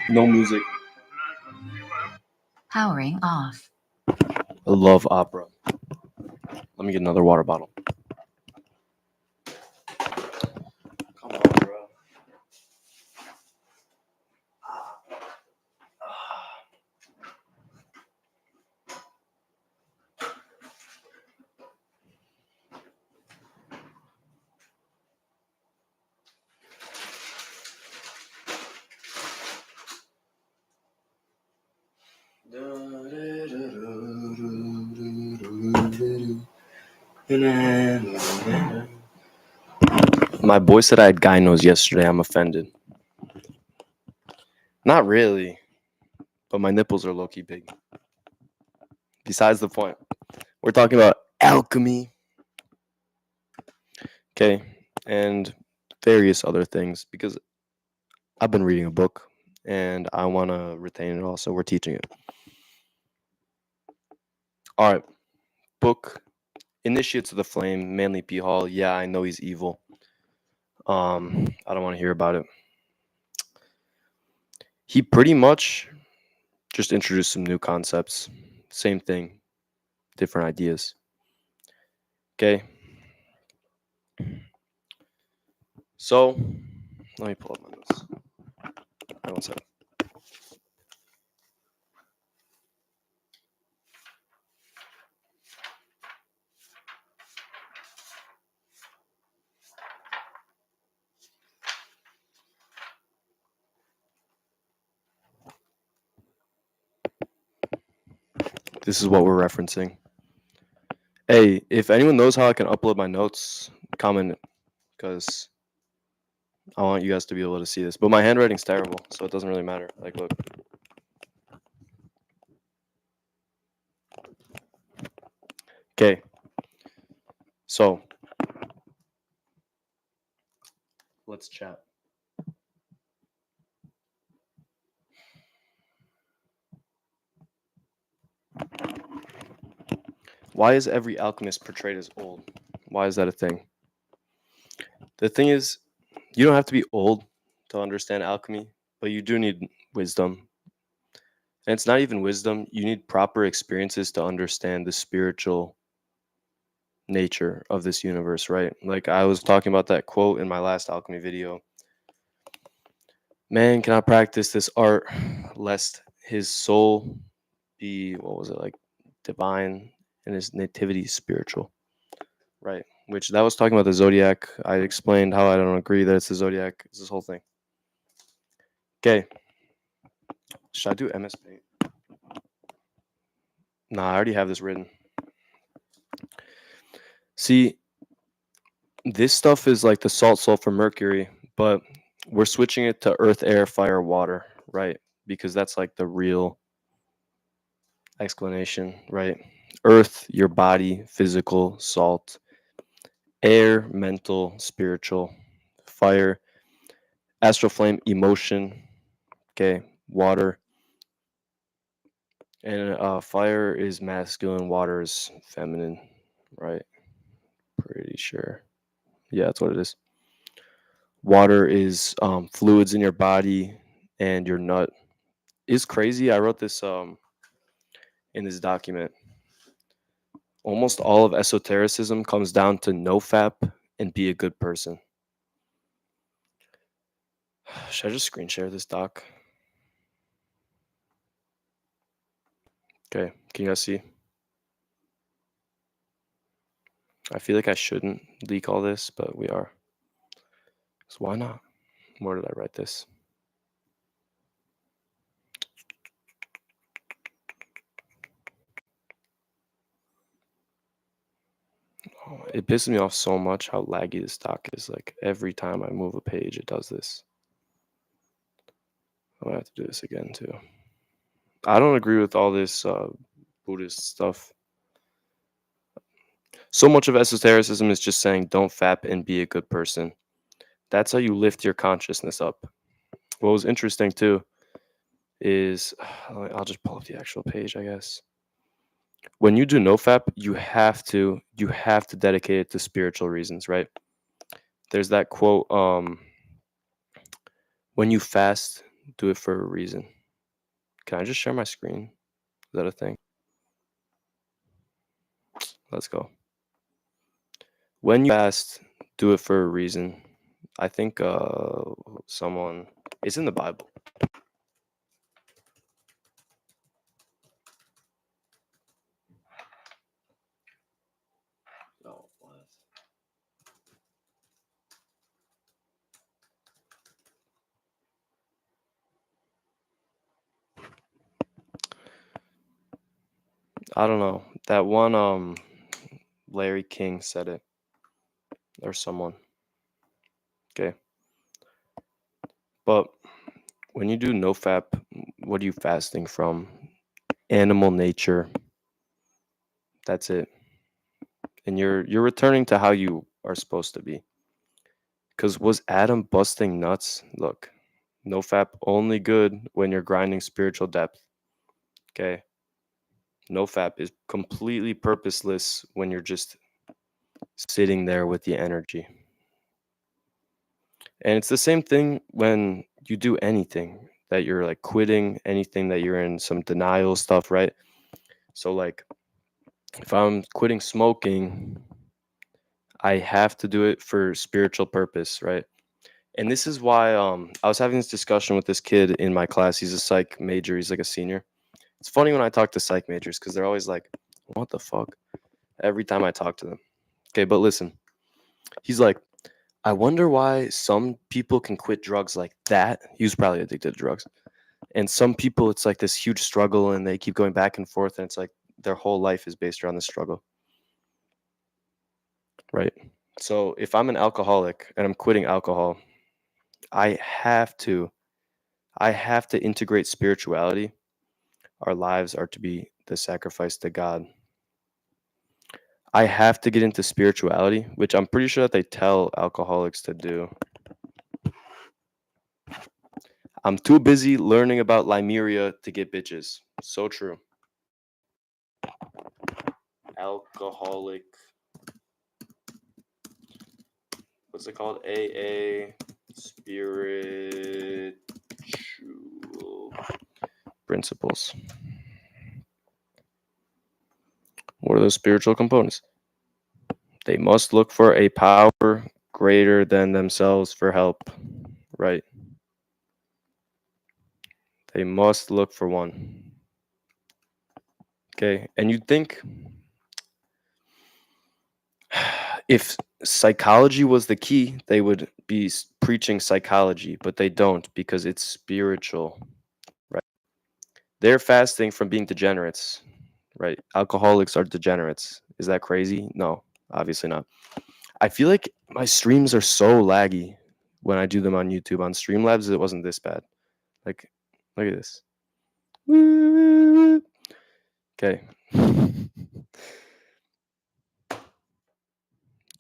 No music. Powering off. I love opera. Let me get another water bottle. Come on, bro. My boy said I had guy nose yesterday. I'm offended. Not really, but my nipples are low-key big. Besides the point, we're talking about alchemy. Okay, and various other things because I've been reading a book and I want to retain it all, so we're teaching it. All right, book Initiates of the Flame, Manly P. Hall. Yeah, I know he's evil. I don't want to hear about it. He pretty much just introduced some new concepts. Same thing, different ideas. Okay. So, let me pull up my notes. One second. This is what we're referencing. Hey, if anyone knows how I can upload my notes, comment it, because I want you guys to be able to see this. But my handwriting's terrible, so it doesn't really matter. Like, look. Okay. So, let's chat. Why is every alchemist portrayed as old? Why is that a thing? The thing is, you don't have to be old to understand alchemy, but you do need wisdom. And it's not even wisdom, you need proper experiences to understand the spiritual nature of this universe, right? Like I was talking about that quote in my last alchemy video. Man cannot practice this art lest his soul be, what was it, like divine and his nativity spiritual, right? Which that was talking about the zodiac. I explained how I don't agree that it's the zodiac. It's this whole thing. Okay. Should I do MS Paint? Nah, I already have this written. See, this stuff is like the salt, sulfur, mercury, but we're switching it to earth, air, fire, water, right? Because that's like the real explanation, right? Earth, your body, physical, salt. Air, mental, spiritual. Fire, astral flame, emotion. Okay, water. And fire is masculine, water is feminine, right? Pretty sure. Yeah, that's what it is. Water is fluids in your body and your nut. It's crazy. I wrote this in this document. Almost all of esotericism comes down to no fap and be a good person. Should I just screen share this doc? Okay, can you guys see? I feel like I shouldn't leak all this, but we are. So why not? Where did I write this? Oh, it pisses me off so much how laggy this doc is. Like every time I move a page, it does this. I'm gonna have to do this again too. I don't agree with all this Buddhist stuff. So much of esotericism is just saying don't fap and be a good person. That's how you lift your consciousness up. What was interesting too is I'll just pull up the actual page, I guess. When you do nofap, you have to dedicate it to spiritual reasons, right? There's that quote, when you fast, do it for a reason. Can I just share my screen? Is that a thing? Let's go. When you fast, do it for a reason. I think someone, it's in the Bible. Oh, what? I don't know. That one Larry King said it, or someone. Okay. But when you do nofap, what are you fasting from? Animal nature. That's it. And you're returning to how you are supposed to be. Cuz was Adam busting nuts? Look, nofap only good when you're grinding spiritual depth. Okay? Nofap is completely purposeless when you're just sitting there with the energy. And it's the same thing when you do anything that you're like quitting, anything that you're in some denial stuff, right? So, like, if I'm quitting smoking, I have to do it for spiritual purpose, right? And this is why I was having this discussion with this kid in my class. He's a psych major, he's like a senior. It's funny when I talk to psych majors because they're always like, what the fuck? Every time I talk to them. Okay, but listen, he's like, I wonder why some people can quit drugs like that. He was probably addicted to drugs. And some people, it's like this huge struggle and they keep going back and forth. And it's like their whole life is based around this struggle. Right. So if I'm an alcoholic and I'm quitting alcohol, I have to integrate spirituality. Our lives are to be the sacrifice to God. I have to get into spirituality, which I'm pretty sure that they tell alcoholics to do. I'm too busy learning about Limeria to get bitches. So true. Alcoholic. What's it called? AA. Spiritual principles. What are those spiritual components? They must look for a power greater than themselves for help. Right. They must look for one. Okay. And you'd think if psychology was the key, they would be preaching psychology, but they don't because it's spiritual. Right. They're fasting from being degenerates. Right. Alcoholics are degenerates. Is that crazy? No, obviously not. I feel like my streams are so laggy when I do them on YouTube. On Streamlabs, it wasn't this bad. Like, look at this. Okay.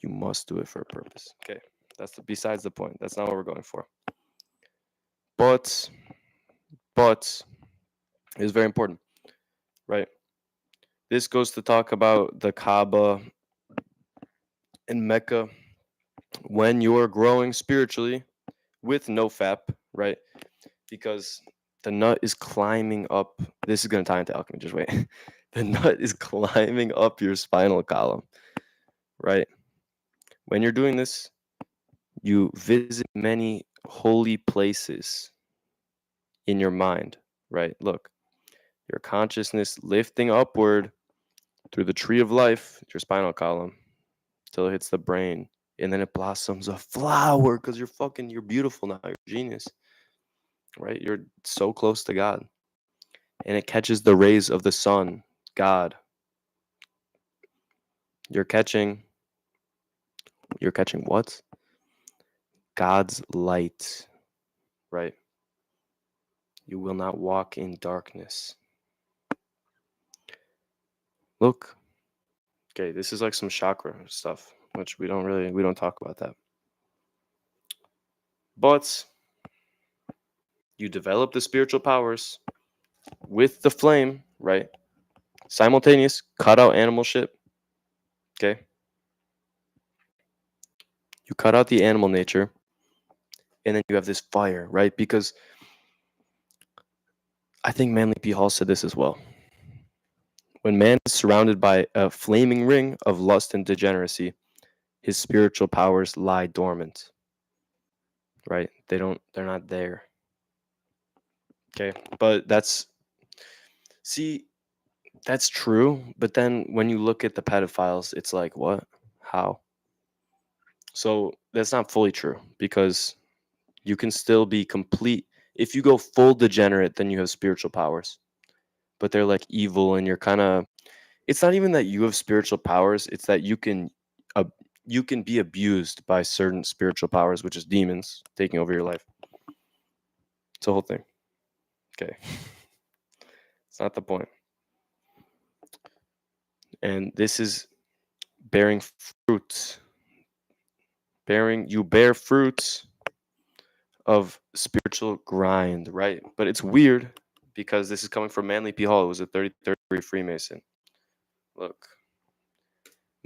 You must do it for a purpose. Okay. That's besides the point. That's not what we're going for. But it's very important, right? This goes to talk about the Kaaba in Mecca. When you're growing spiritually with nofap, right? Because the nut is climbing up. This is going to tie into alchemy. Just wait. The nut is climbing up your spinal column, right? When you're doing this, you visit many holy places in your mind, right? Look, your consciousness lifting upward through the tree of life, your spinal column, till it hits the brain. And then it blossoms a flower because you're beautiful now. You're a genius, right? You're so close to God. And it catches the rays of the sun, God. You're catching what? God's light, right? You will not walk in darkness. Look. Okay, this is like some chakra stuff, which we don't talk about that. But you develop the spiritual powers with the flame, right? Simultaneous, cut out animal shit. Okay. You cut out the animal nature, and then you have this fire, right? Because I think Manly P. Hall said this as well. When man is surrounded by a flaming ring of lust and degeneracy, his spiritual powers lie dormant. Right? They're not there. Okay. But that's true. But then when you look at the pedophiles, it's like, what? How? So that's not fully true because you can still be complete. If you go full degenerate, then you have spiritual powers. But they're like evil and you're kind of, it's not even that you have spiritual powers, it's that uh, you can be abused by certain spiritual powers, which is demons taking over your life. It's a whole thing. Okay. It's not the point. And this is bearing fruits. You bear fruits of spiritual grind, right? But it's weird because this is coming from Manly P. Hall. It was a 33rd degree Freemason. Look.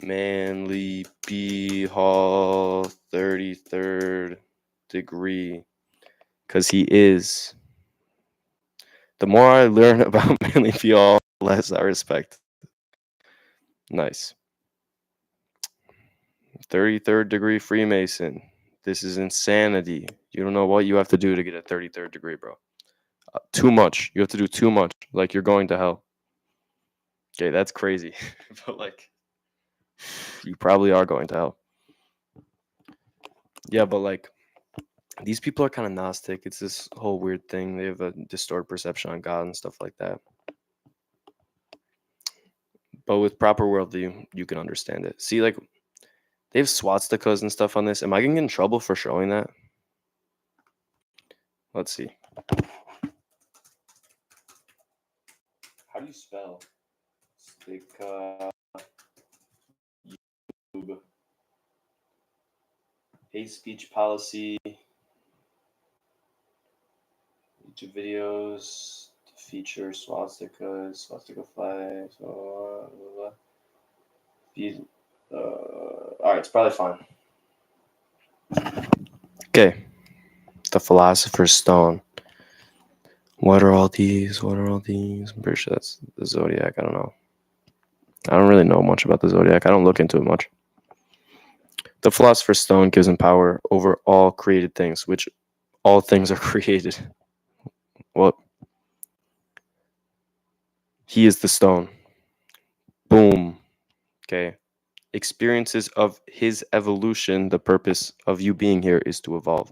Manly P. Hall, 33rd degree. Because he is. The more I learn about Manly P. Hall, the less I respect. Nice. 33rd degree Freemason. This is insanity. You don't know what you have to do to get a 33rd degree, bro. Too much. You have to do too much. Like you're going to hell. Okay, that's crazy. But like, you probably are going to hell. Yeah, but like, these people are kind of Gnostic. It's this whole weird thing. They have a distorted perception on God and stuff like that. But with proper worldview, you can understand it. See, like, they have swastikas and stuff on this. Am I going to get in trouble for showing that? Let's see. How do you spell stika? YouTube. Hate speech policy. YouTube videos feature swastikas, swastika flags. All right, it's probably fine. Okay. The Philosopher's Stone. What are all these? I'm pretty sure that's the Zodiac. I don't know. I don't really know much about the Zodiac. I don't look into it much. The Philosopher's Stone gives him power over all created things, which all things are created. What? He is the stone. Boom. Okay. Experiences of his evolution, the purpose of you being here is to evolve.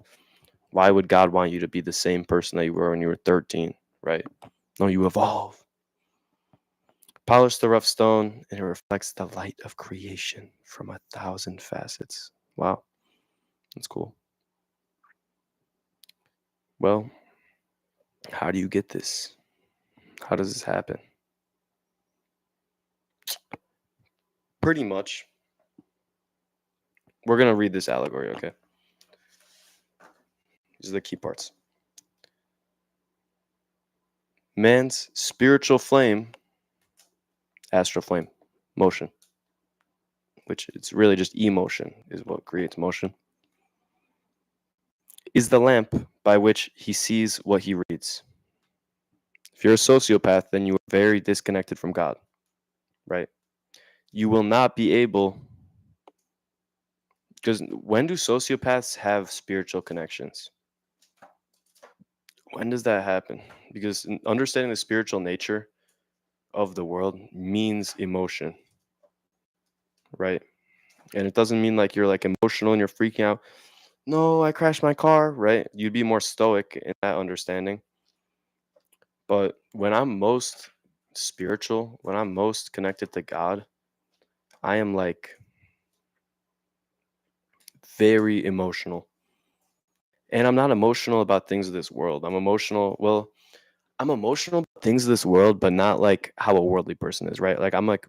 Why would God want you to be the same person that you were when you were 13, right? No, you evolve. Polish the rough stone, and it reflects the light of creation from 1,000 facets. Wow. That's cool. Well, how do you get this? How does this happen? Pretty much. We're going to read this allegory, okay? These are the key parts. Man's spiritual flame, astral flame, motion, which it's really just emotion is what creates motion, is the lamp by which he sees what he reads. If you're a sociopath, then you are very disconnected from God, right? You will not be able, because when do sociopaths have spiritual connections? When does that happen? Because understanding the spiritual nature of the world means emotion, right? And it doesn't mean like you're like emotional and you're freaking out. No, I crashed my car, right? You'd be more stoic in that understanding. But when I'm most spiritual, when I'm most connected to God, I am like very emotional. And I'm not emotional about things of this world. I'm emotional about things of this world, but not like how a worldly person is, right? Like I'm like,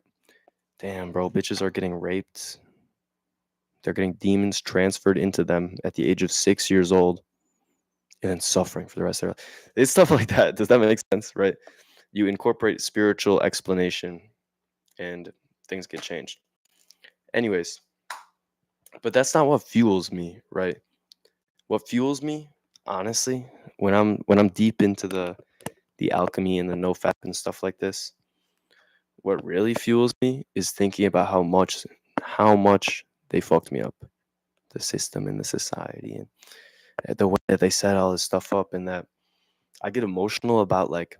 damn, bro, bitches are getting raped. They're getting demons transferred into them at the age of 6 years old and then suffering for the rest of their life. It's stuff like that. Does that make sense, right? You incorporate spiritual explanation and things get changed. Anyways, but that's not what fuels me, right? What fuels me, honestly, when I'm deep into the alchemy and the no fap and stuff like this. What really fuels me is thinking about how much they fucked me up, the system and the society, and the way that they set all this stuff up, and that I get emotional about, like,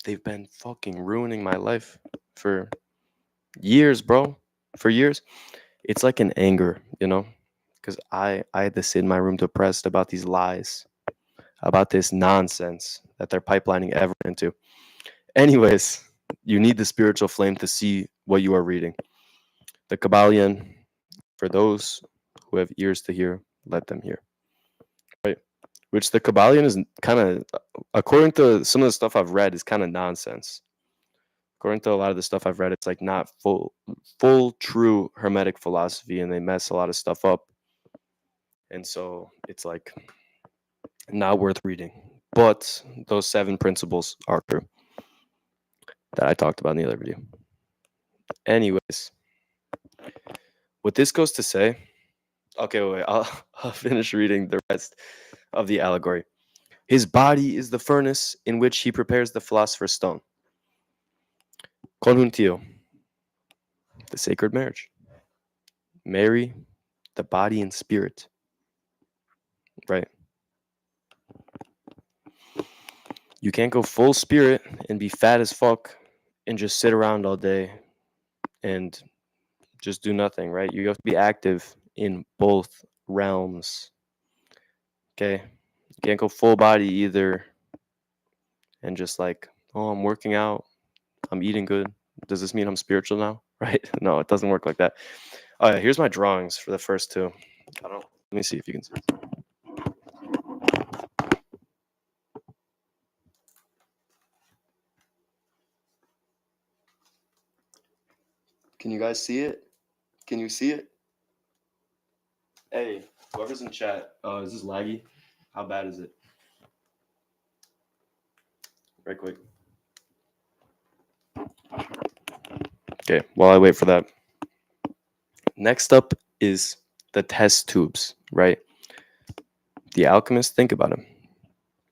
they've been fucking ruining my life for years, bro. For years. It's like an anger, because I had to sit in my room depressed about these lies, about this nonsense that they're pipelining everyone into. Anyways, you need the spiritual flame to see what you are reading. The Kabbalion, for those who have ears to hear, let them hear. Right? Which the Kabbalion is kind of, according to some of the stuff I've read, is kind of nonsense. According to a lot of the stuff I've read, it's like not full true Hermetic philosophy, and they mess a lot of stuff up. And so it's like not worth reading. But those 7 principles are true that I talked about in the other video. Anyways, what this goes to say, okay, wait, I'll finish reading the rest of the allegory. His body is the furnace in which he prepares the philosopher's stone. Conjuntio, the sacred marriage. Marry the body and spirit. Right? You can't go full spirit and be fat as fuck and just sit around all day and just do nothing, right? You have to be active in both realms. Okay? You can't go full body either and just like, oh, I'm working out, I'm eating good. Does this mean I'm spiritual now? Right? No, it doesn't work like that. Oh, yeah, here's my drawings for the first 2. Let me see if you can see. Can you guys see it? Can you see it? Hey, whoever's in chat, is this laggy? How bad is it? Right quick. Okay, while I wait for that. Next up is the test tubes, right? The alchemist, think about him.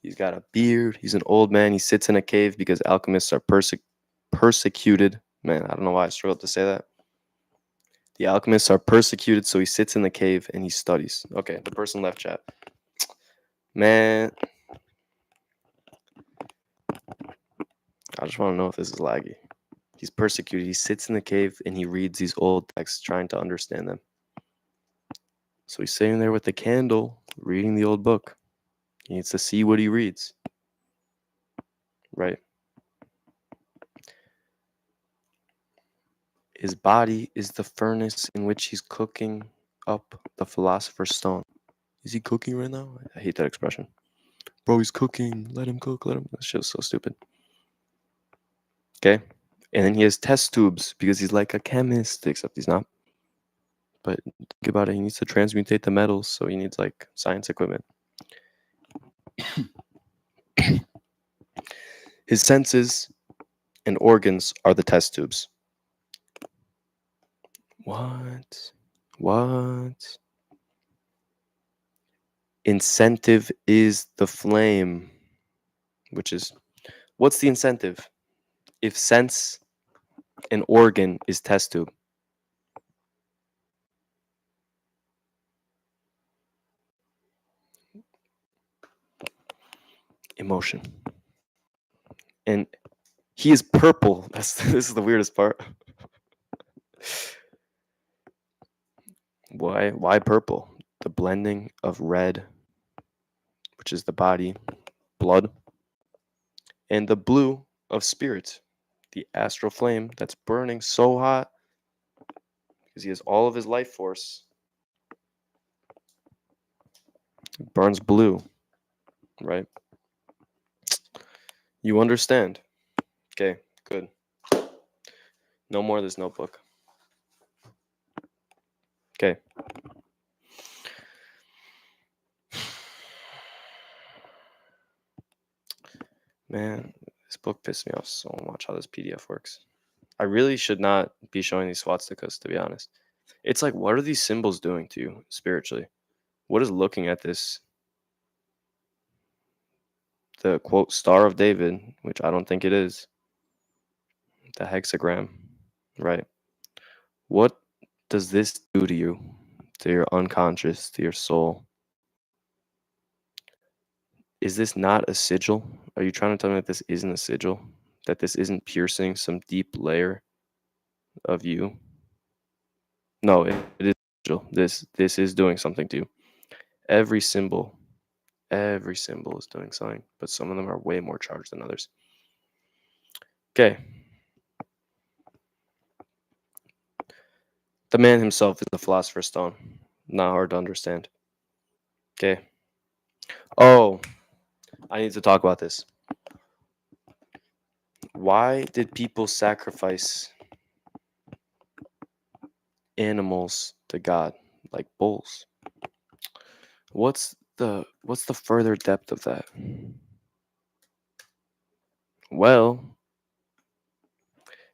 He's got a beard. He's an old man. He sits in a cave because alchemists are persecuted. Man, I don't know why I struggled to say that. The alchemists are persecuted, so he sits in the cave and he studies. Okay, the person left chat. Man, I just want to know if this is laggy. He's persecuted. He sits in the cave and he reads these old texts, trying to understand them. So he's sitting there with the candle, reading the old book. He needs to see what he reads. Right? His body is the furnace in which he's cooking up the philosopher's stone. Is he cooking right now? I hate that expression. Bro, he's cooking. Let him cook. Let him. That shit's so stupid. Okay? And then he has test tubes because he's like a chemist, except he's not. But think about it. He needs to transmutate the metals, so he needs like science equipment. His senses and organs are the test tubes. What? Incentive is the flame, which is, what's the incentive? If sense and organ is test tube. Emotion. And he is purple. This is the weirdest part. Why purple? The blending of red, which is the body, blood, and the blue of spirit, the astral flame that's burning so hot because he has all of his life force. It burns blue, right? You understand? Okay, good. No more of this notebook. Okay. Man, this book pissed me off so much how this PDF works. I really should not be showing these swastikas, to be honest. It's like, what are these symbols doing to you spiritually? What is looking at this the quote Star of David, which I don't think it is, the hexagram, right? What does this do to you, to your unconscious, to your soul? Is this not a sigil? Are you trying to tell me that this isn't a sigil? That this isn't piercing some deep layer of you? No, it is a sigil. This is doing something to you. Every symbol, every symbol is doing something, but some of them are way more charged than others. Okay. The man himself is the philosopher's stone. Not hard to understand. Okay. Oh, I need to talk about this. Why did people sacrifice animals to God, like bulls? What's the further depth of that? Well,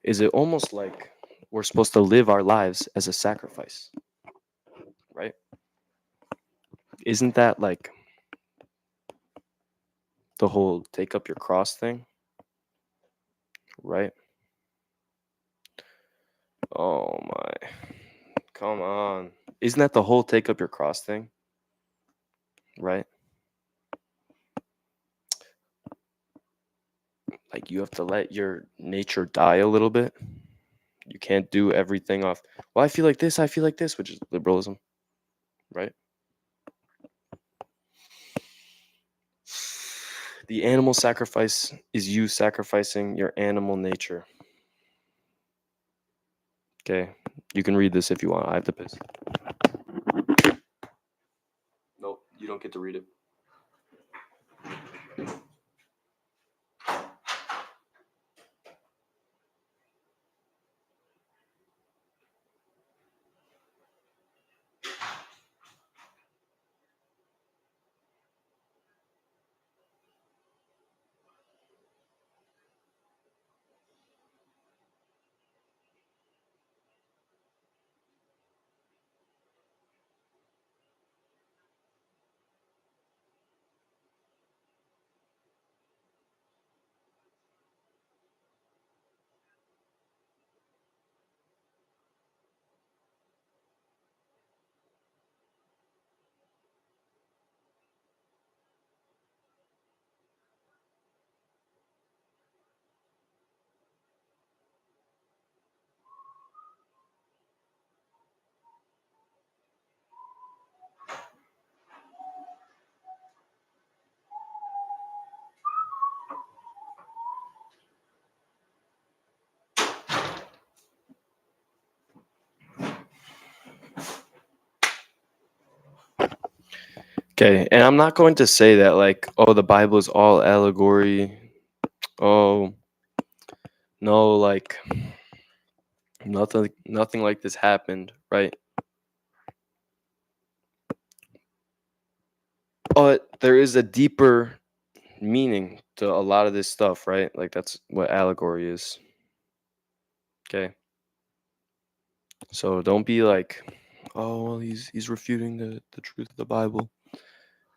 is it almost like we're supposed to live our lives as a sacrifice, right? Isn't that like the whole take up your cross thing, right? Oh my. Come on. Isn't that the whole take up your cross thing, right? Like you have to let your nature die a little bit. You can't do everything off. Well, I feel like this, which is liberalism, right? The animal sacrifice is you sacrificing your animal nature. Okay, you can read this if you want. I have to piss. Nope, you don't get to read it. Okay, and I'm not going to say that like, oh, the Bible is all allegory. Oh, no, like nothing like this happened, right? But there is a deeper meaning to a lot of this stuff, right? Like that's what allegory is. Okay. So don't be like, oh well he's refuting the truth of the Bible.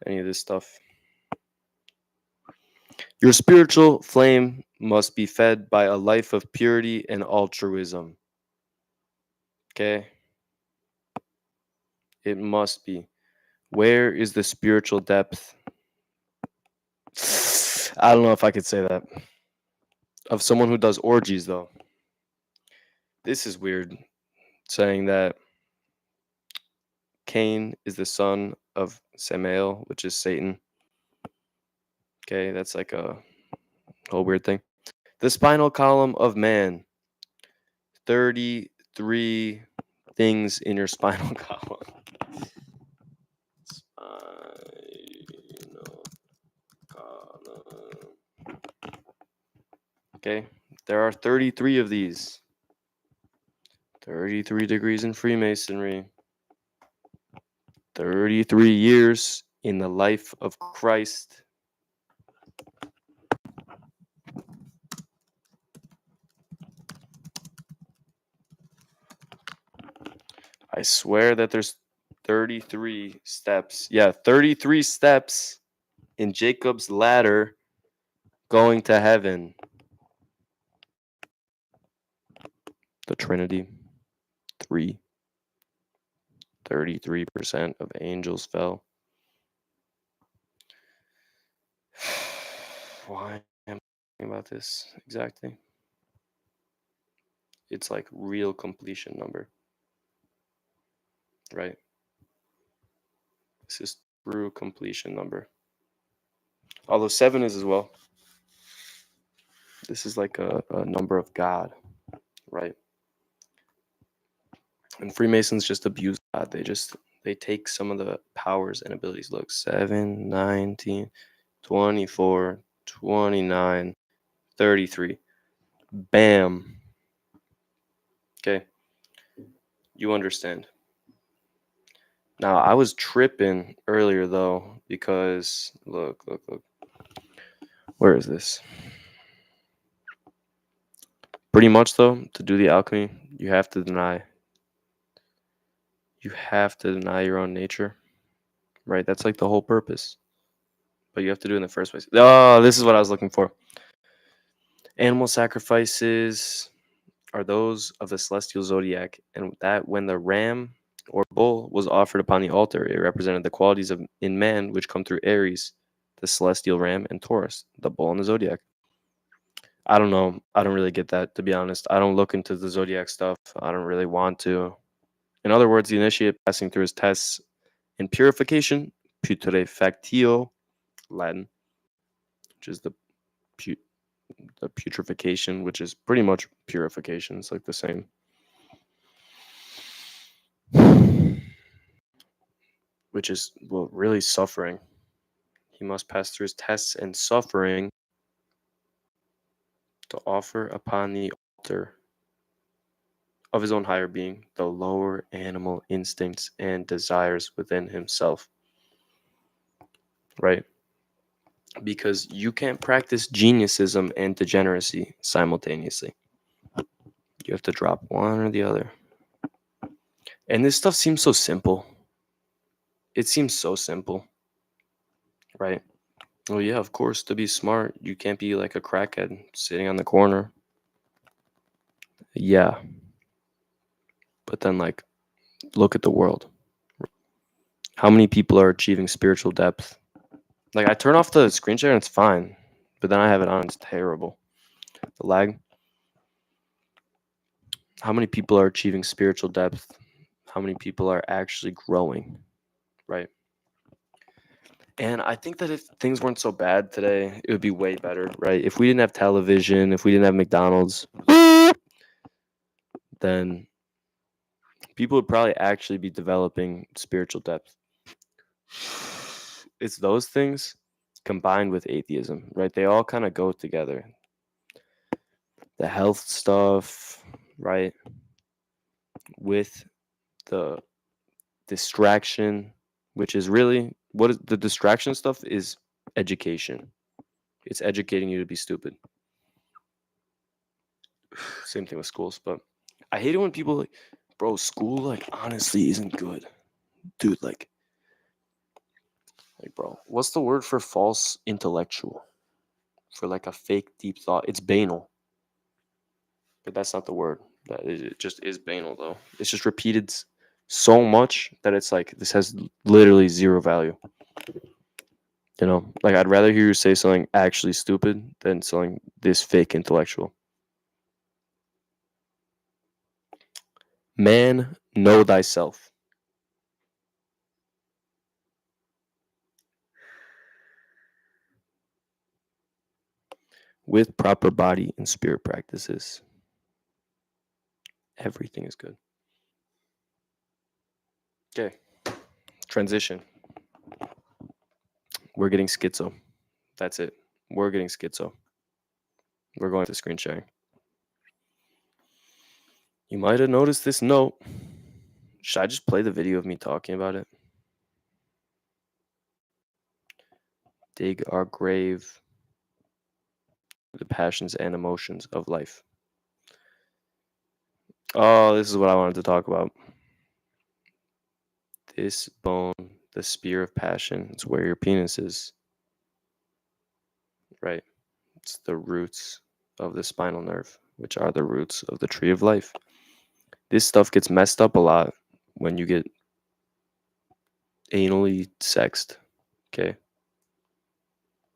Any of this stuff. Your spiritual flame must be fed by a life of purity and altruism. Okay? It must be. Where is the spiritual depth? I don't know if I could say that. Of someone who does orgies, though. This is weird. Saying that Cain is the son of Samael, which is Satan. Okay, that's like a whole weird thing. The spinal column of man. 33 things in your spinal column. Spinal column. Okay, there are 33 of these. 33 degrees in Freemasonry. 33 years in the life of Christ. I swear that there's 33 steps. Yeah, 33 steps in Jacob's ladder going to heaven. The Trinity, 3. 33% of angels fell. Why am I talking about this exactly? It's like real completion number, right? This is true completion number. Although 7 is as well. This is like a number of God, right? And Freemasons just abuse God. They take some of the powers and abilities. Look, 7, 19, 24, 29, 33. Bam. Okay. You understand. Now, I was tripping earlier though, because look. Where is this? Pretty much though, to do the alchemy, you have to deny your own nature, right? That's like the whole purpose. But you have to do it in the first place. Oh, this is what I was looking for. Animal sacrifices are those of the celestial zodiac, and that when the ram or bull was offered upon the altar, it represented the qualities of in man which come through Aries, the celestial ram, and Taurus, the bull in the zodiac. I don't know. I don't really get that, to be honest. I don't look into the zodiac stuff. I don't really want to. In other words, the initiate passing through his tests in purification, putrefactio, Latin, which is the putrefaction, which is pretty much purification. It's like the same. Which is, well, really suffering. He must pass through his tests and suffering to offer upon the altar of his own higher being the lower animal instincts and desires within himself. Right? Because you can't practice geniusism and degeneracy simultaneously. You have to drop one or the other. And this stuff seems so simple. It seems so simple. Right? Oh, yeah, of course, to be smart, you can't be like a crackhead sitting on the corner. Yeah. But then, like, look at the world. How many people are achieving spiritual depth? Like, I turn off the screen share and it's fine. But then I have it on, it's terrible. The lag. How many people are achieving spiritual depth? How many people are actually growing? Right? And I think that if things weren't so bad today, it would be way better, right? If we didn't have television, if we didn't have McDonald's, then people would probably actually be developing spiritual depth. It's those things combined with atheism, right? They all kind of go together. The health stuff, right? With the distraction, which is really what is the distraction stuff is education. It's educating you to be stupid. Same thing with schools, but I hate it when people like, bro, school like honestly isn't good. Dude, like bro, what's the word for false intellectual? For like a fake deep thought. It's banal. But that's not the word. It just is banal though. It's just repeated so much that it's like this has literally zero value. You know, like I'd rather hear you say something actually stupid than something this fake intellectual. Man, know thyself. With proper body and spirit practices, everything is good. Okay, transition. We're getting schizo. That's it. We're getting schizo. We're going to screen sharing. You might have noticed this note. Should I just play the video of me talking about it? Dig our grave, the passions and emotions of life. Oh, this is what I wanted to talk about. This bone, the spear of passion, is where your penis is. Right. It's the roots of the spinal nerve, which are the roots of the tree of life. This stuff gets messed up a lot when you get anally sexed. Okay.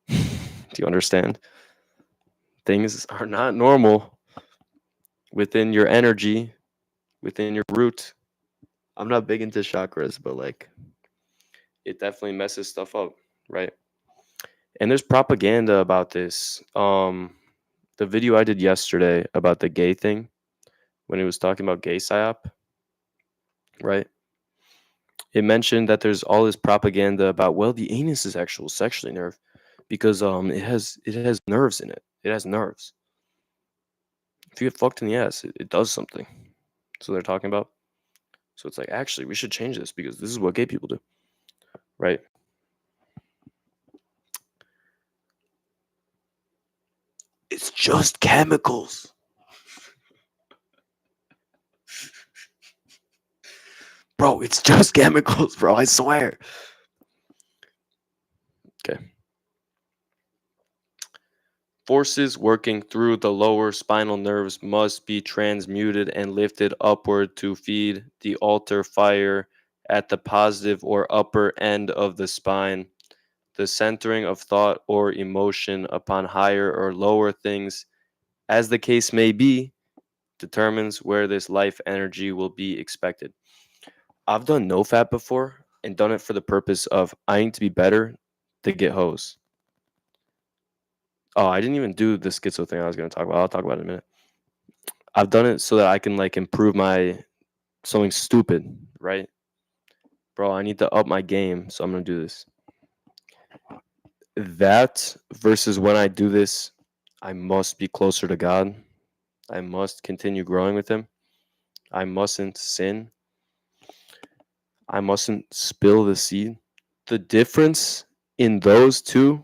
Do you understand? Things are not normal within your energy, within your root. I'm not big into chakras, but like it definitely messes stuff up, right? And there's propaganda about this. The video I did yesterday about the gay thing, when it was talking about gay psyop, right? It mentioned that there's all this propaganda about, well, the anus is actual sexually nerve because it has nerves in it. It has nerves. If you get fucked in the ass, it does something. So they're talking about. So it's like, actually, we should change this because this is what gay people do, right? It's just chemicals. Bro, it's just chemicals, bro. I swear. Okay. Forces working through the lower spinal nerves must be transmuted and lifted upward to feed the altar fire at the positive or upper end of the spine. The centering of thought or emotion upon higher or lower things, as the case may be, determines where this life energy will be expected. I've done no fap before and done it for the purpose of I need to be better to get hoes. Oh, I didn't even do the schizo thing I was going to talk about. I'll talk about it in a minute. I've done it so that I can like improve my something stupid, right? Bro, I need to up my game, so I'm going to do this. That versus when I do this, I must be closer to God. I must continue growing with Him. I mustn't sin. I mustn't spill the seed. The difference in those two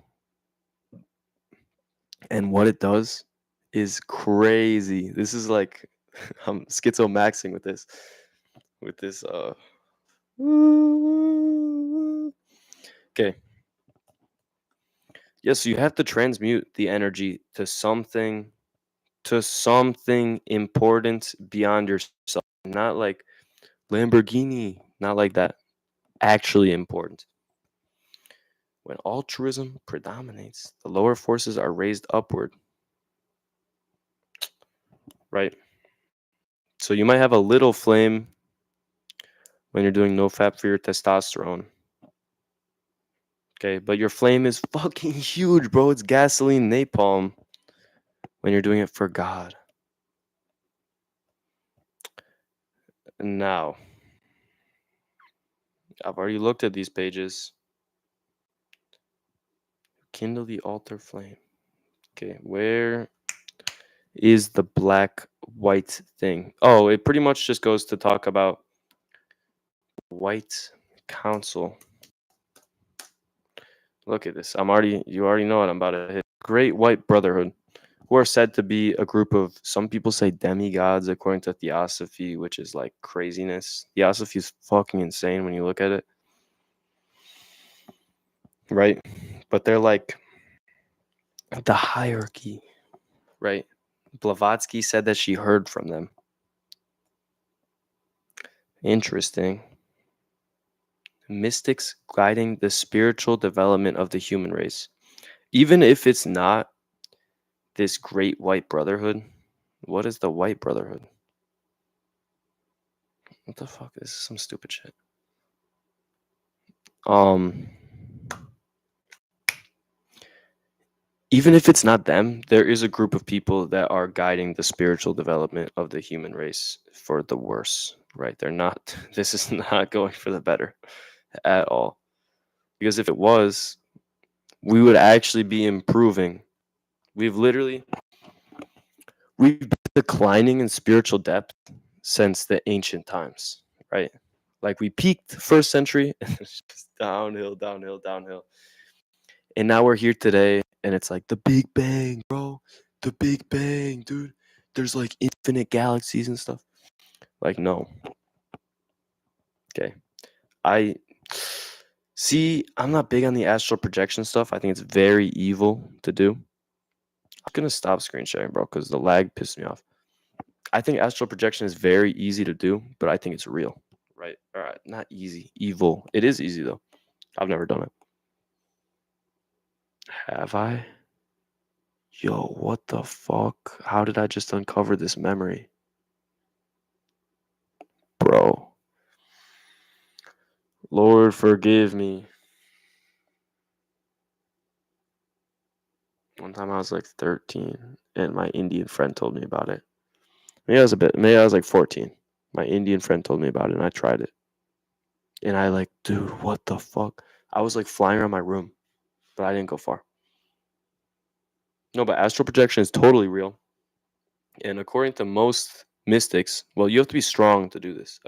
and what it does is crazy. This is like I'm schizomaxing with this. With this okay. Yes, so you have to transmute the energy to something important beyond yourself. Not like Lamborghini, not like that. Actually important. When altruism predominates, the lower forces are raised upward. Right? So you might have a little flame when you're doing no fap for your testosterone. Okay, but your flame is fucking huge, bro. It's gasoline napalm when you're doing it for God. Now, I've already looked at these pages. Kindle the altar flame. Okay, where is the black white thing? Oh, it pretty much just goes to talk about white council. Look at this. You already know what I'm about to hit. Great White Brotherhood, who are said to be a group of, some people say demigods according to Theosophy, which is like craziness. Theosophy is fucking insane when you look at it. Right? But they're like the hierarchy, right? Blavatsky said that she heard from them. Interesting. Mystics guiding the spiritual development of the human race. Even if it's not this great white brotherhood, what is the white brotherhood? What the fuck? This is some stupid shit. Even if it's not them, there is a group of people that are guiding the spiritual development of the human race for the worse, right? They're not, this is not going for the better at all. Because if it was, we would actually be improving. We've been declining in spiritual depth since the ancient times, right? Like we peaked first century and it's just downhill, downhill, downhill. And now we're here today and it's like the Big Bang, bro. The Big Bang, dude. There's like infinite galaxies and stuff. Like, no. Okay. I see, I'm not big on the astral projection stuff. I think it's very evil to do. I'm gonna stop screen sharing, bro, because the lag pissed me off. I think astral projection is very easy to do, but I think it's real, right? All right, not easy, evil. It is easy though. I've never done it. Have I? Yo, what the fuck? How did I just uncover this memory? Bro. Lord, forgive me. One time I was like 13 and my Indian friend told me about it. Maybe I was like 14. My Indian friend told me about it and I tried it. And I like, dude, what the fuck? I was like flying around my room, but I didn't go far. No, but astral projection is totally real. And according to most mystics, well, you have to be strong to do this.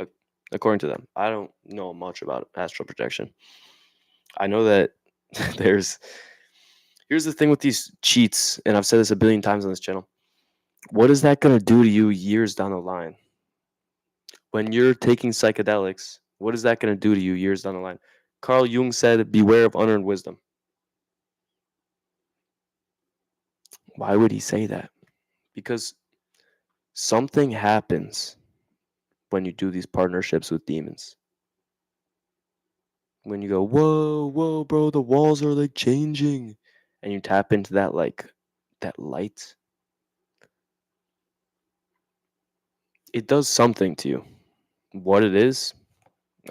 According to them, I don't know much about astral projection. I know that there's. Here's the thing with these cheats, and I've said this a billion times on this channel. What is that going to do to you years down the line? When you're taking psychedelics, what is that going to do to you years down the line? Carl Jung said, beware of unearned wisdom. Why would he say that? Because something happens when you do these partnerships with demons. When you go, whoa, whoa, bro, the walls are like changing, and you tap into that that light, it does something to you. What it is,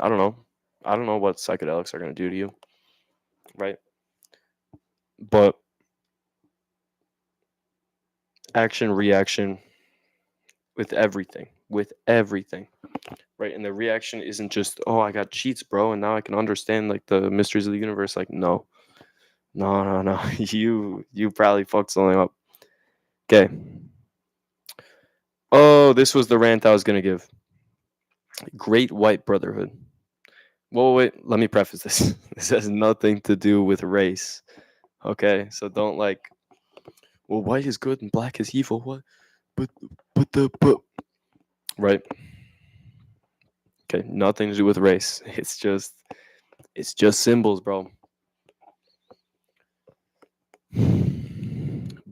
I don't know. I don't know what psychedelics are going to do to you, right? But action, reaction with everything, right? And the reaction isn't just, oh, I got cheats, bro, and now I can understand like the mysteries of the universe. Like, no, no, no, no. You probably fucked something up. Okay. Oh, this was the rant I was gonna give. Great White Brotherhood. Well, wait, let me preface this. This has nothing to do with race. Okay, so don't like, well, white is good and black is evil. What? But, but, right? Okay, nothing to do with race. It's just symbols, bro.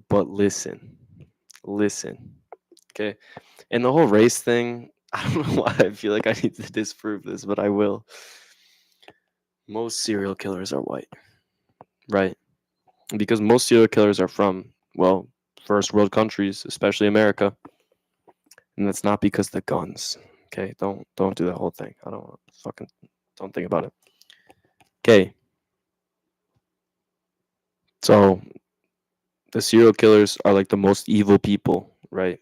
But listen. Okay, and the whole race thing. I don't know why I feel like I need to disprove this, but I will. Most serial killers are white, right? Because most serial killers are from, well, first world countries, especially America, and that's not because the guns. Okay, don't do the whole thing. I don't fucking don't think about it. Okay, so the serial killers are like the most evil people, right?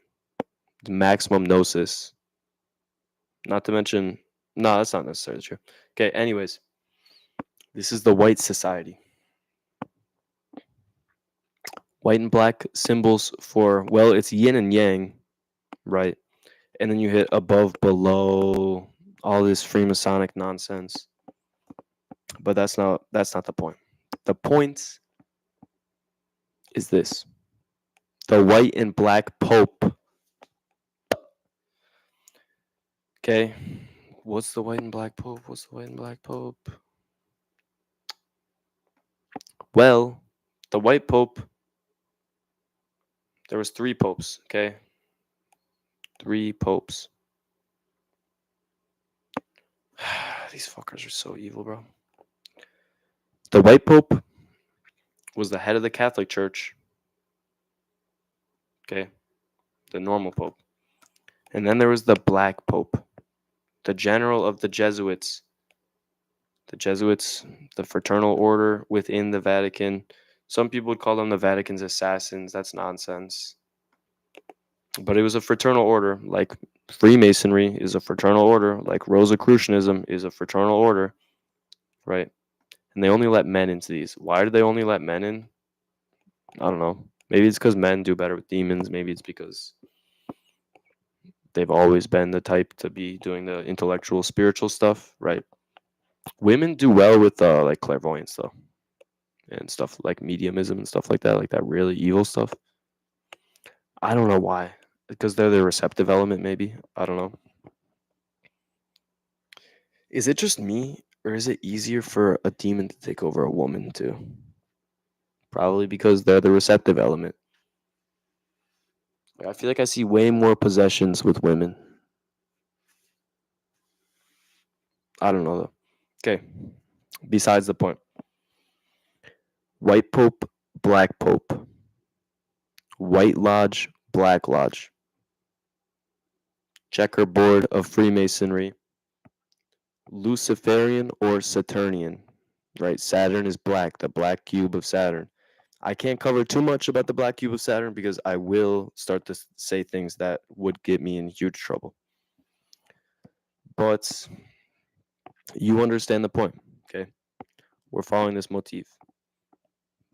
The maximum gnosis. Not to mention, no, that's not necessarily true. Okay, anyways, this is the white society. White and black symbols for, well, it's yin and yang, right? And then you hit above, below, all this Freemasonic nonsense. But that's not the point. The point is this: the white and black Pope. Okay, what's the white and black Pope? What's the white and black Pope? Well, the white Pope. There was 3 popes. Okay, 3 popes. These fuckers are so evil, bro. The white Pope was the head of the Catholic Church. Okay, the normal Pope. And then there was the Black Pope, the general of the Jesuits. The Jesuits, the fraternal order within the Vatican. Some people would call them the Vatican's assassins. That's nonsense. But it was a fraternal order, like Freemasonry is a fraternal order, like Rosicrucianism is a fraternal order, right? And they only let men into these. Why do they only let men in? I don't know. Maybe it's because men do better with demons. Maybe it's because they've always been the type to be doing the intellectual, spiritual stuff, right? Women do well with like clairvoyance though, and stuff like mediumism and stuff like that really evil stuff. I don't know why. Because they're the receptive element, maybe. I don't know. Is it just me, or is it easier for a demon to take over a woman too? Probably because they're the receptive element. I feel like I see way more possessions with women. I don't know though. Okay. Besides the point. White Pope, Black Pope. White Lodge, Black Lodge. Checkerboard of Freemasonry. Luciferian or Saturnian. Right? Saturn is black, the black cube of Saturn. I can't cover too much about the black cube of Saturn because I will start to say things that would get me in huge trouble. But you understand the point, okay? We're following this motif.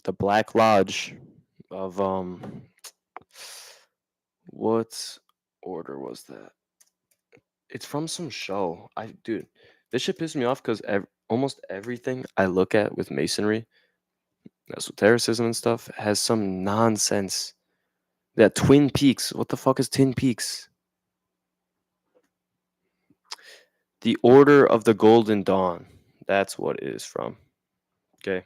The Black Lodge of what order was that? It's from some show. Dude, this shit pissed me off because almost everything I look at with masonry, esotericism and stuff, has some nonsense. Yeah, Twin Peaks. What the fuck is Twin Peaks? The Order of the Golden Dawn. That's what it is from. Okay.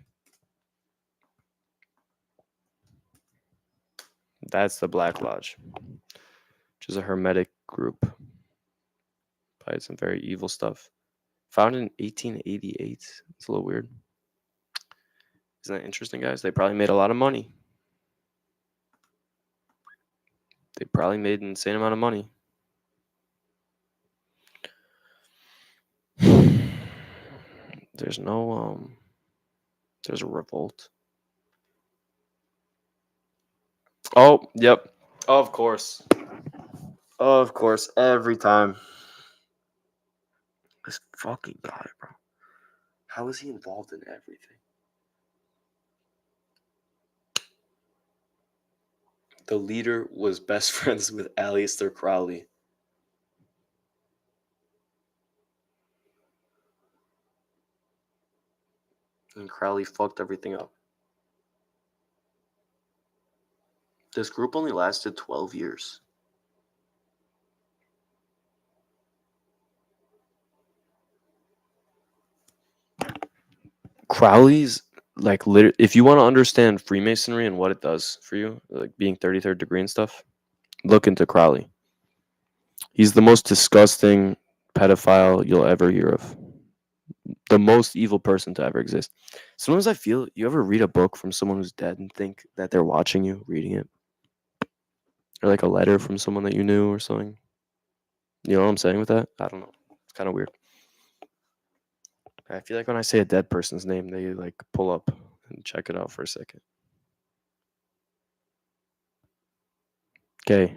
That's the Black Lodge, which is a hermetic group. Probably some very evil stuff. Founded in 1888. It's a little weird. Isn't that interesting, guys? They probably made a lot of money. They probably made an insane amount of money. There's no there's a revolt. Oh, yep. Of course. Of course. Every time. This fucking guy, bro. How is he involved in everything? The leader was best friends with Aleister Crowley. And Crowley fucked everything up. This group only lasted 12 years. Crowley's like if you want to understand Freemasonry and what it does for you, like being 33rd degree and stuff, look into Crowley. He's the most disgusting pedophile you'll ever hear of. The most evil person to ever exist. Sometimes I feel you ever read a book from someone who's dead and think that they're watching you reading it? Or like a letter from someone that you knew or something. You know what I'm saying with that? I don't know. It's kind of weird. I feel like when I say a dead person's name, they like pull up and check it out for a second. Okay.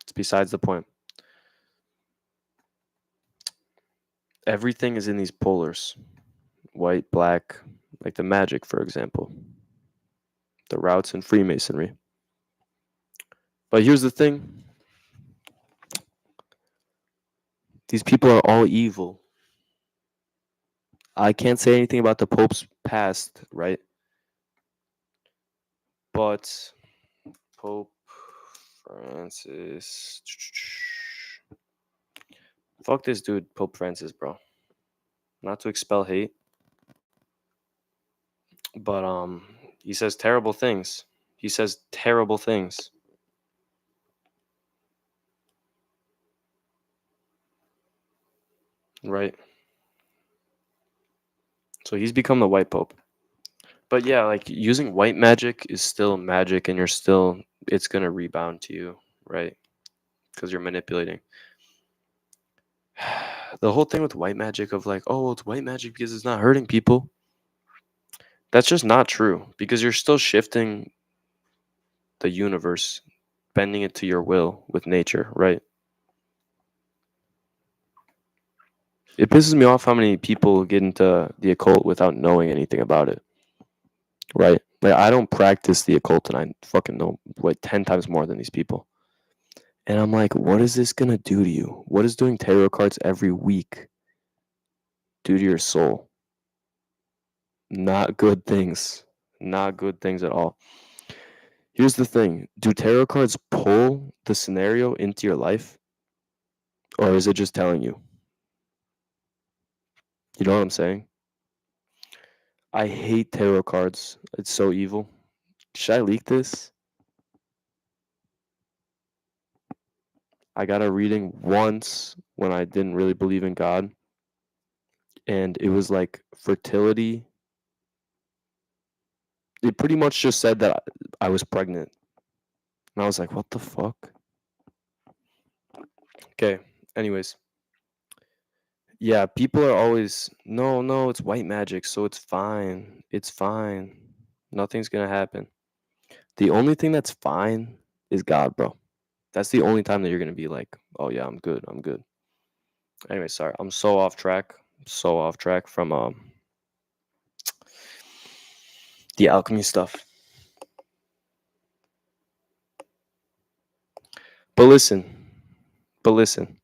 It's besides the point. Everything is in these polars. White, black, like the magic, for example. The routes in Freemasonry. But here's the thing. These people are all evil. I can't say anything about the Pope's past, right? But Pope Francis. Fuck this dude, Pope Francis, bro. Not to expel hate, but he says terrible things. He says terrible things. Right? So he's become the white pope. But yeah, like using white magic is still magic and it's going to rebound to you, right? Because you're manipulating. The whole thing with white magic of like, oh, well, it's white magic because it's not hurting people. That's just not true because you're still shifting the universe, bending it to your will with nature, right? It pisses me off how many people get into the occult without knowing anything about it. Right? Like I don't practice the occult and I fucking know like 10 times more than these people. And I'm like, what is this gonna do to you? What is doing tarot cards every week do to your soul? Not good things. Not good things at all. Here's the thing. Do tarot cards pull the scenario into your life? Or is it just telling you? You know what I'm saying? I hate tarot cards. It's so evil. Should I leak this? I got a reading once when I didn't really believe in God, and it was like fertility. It pretty much just said that I was pregnant. And I was like, what the fuck? Okay. Anyways, yeah, people are always, no, no, it's white magic, so it's fine. It's fine. Nothing's gonna happen. The only thing that's fine is God, bro. That's the only time that you're gonna be like, oh yeah, I'm good. I'm good. Anyway, sorry. I'm so off track. So off track from the alchemy stuff. But listen, but listen.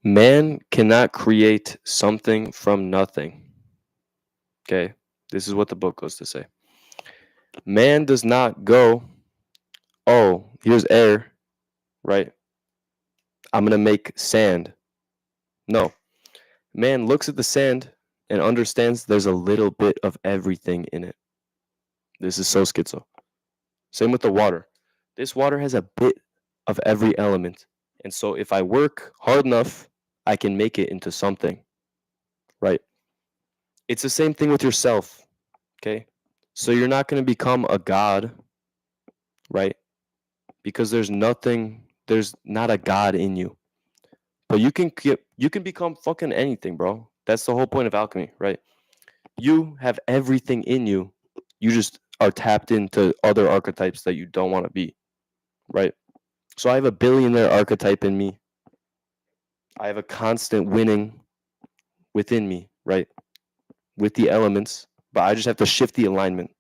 Man cannot create something from nothing. Okay? This is what the book goes to say. Man does not go, oh, here's air, right? I'm going to make sand. No. Man looks at the sand and understands there's a little bit of everything in it. This is so schizo. Same with the water. This water has a bit of every element. And so if I work hard enough, I can make it into something, right? It's the same thing with yourself, okay? So you're not going to become a god, right? Because there's not a god in you. But you can become fucking anything, bro. That's the whole point of alchemy, right? You have everything in you. You just are tapped into other archetypes that you don't want to be, right? So I have a billionaire archetype in me. I have a constant winning within me, right? With the elements, but I just have to shift the alignment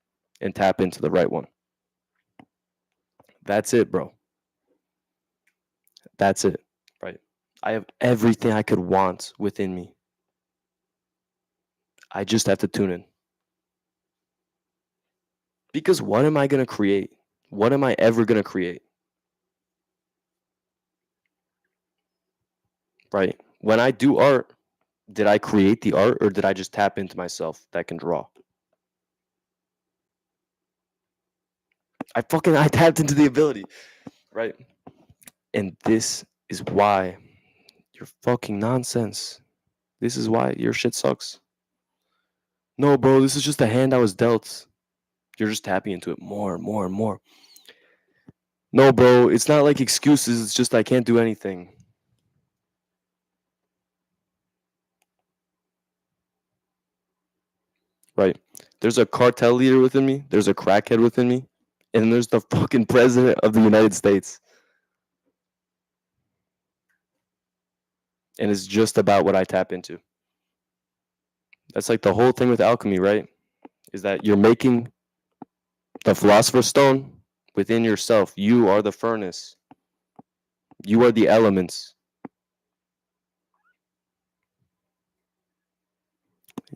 and tap into the right one. That's it, bro. That's it, right? I have everything I could want within me. I just have to tune in. Because what am I going to create? What am I ever going to create? Right? When I do art, did I create the art or did I just tap into myself that can draw? I tapped into the ability, right? And this is why you're fucking nonsense. This is why your shit sucks. No, bro, this is just a hand I was dealt. You're just tapping into it more and more and more. No, bro, it's not like excuses. It's just I can't do anything. Right? There's a cartel leader within me. There's a crackhead within me. And there's the fucking president of the United States. And it's just about what I tap into. That's like the whole thing with alchemy, right? Is that you're making the philosopher's stone within yourself. You are the furnace. You are the elements.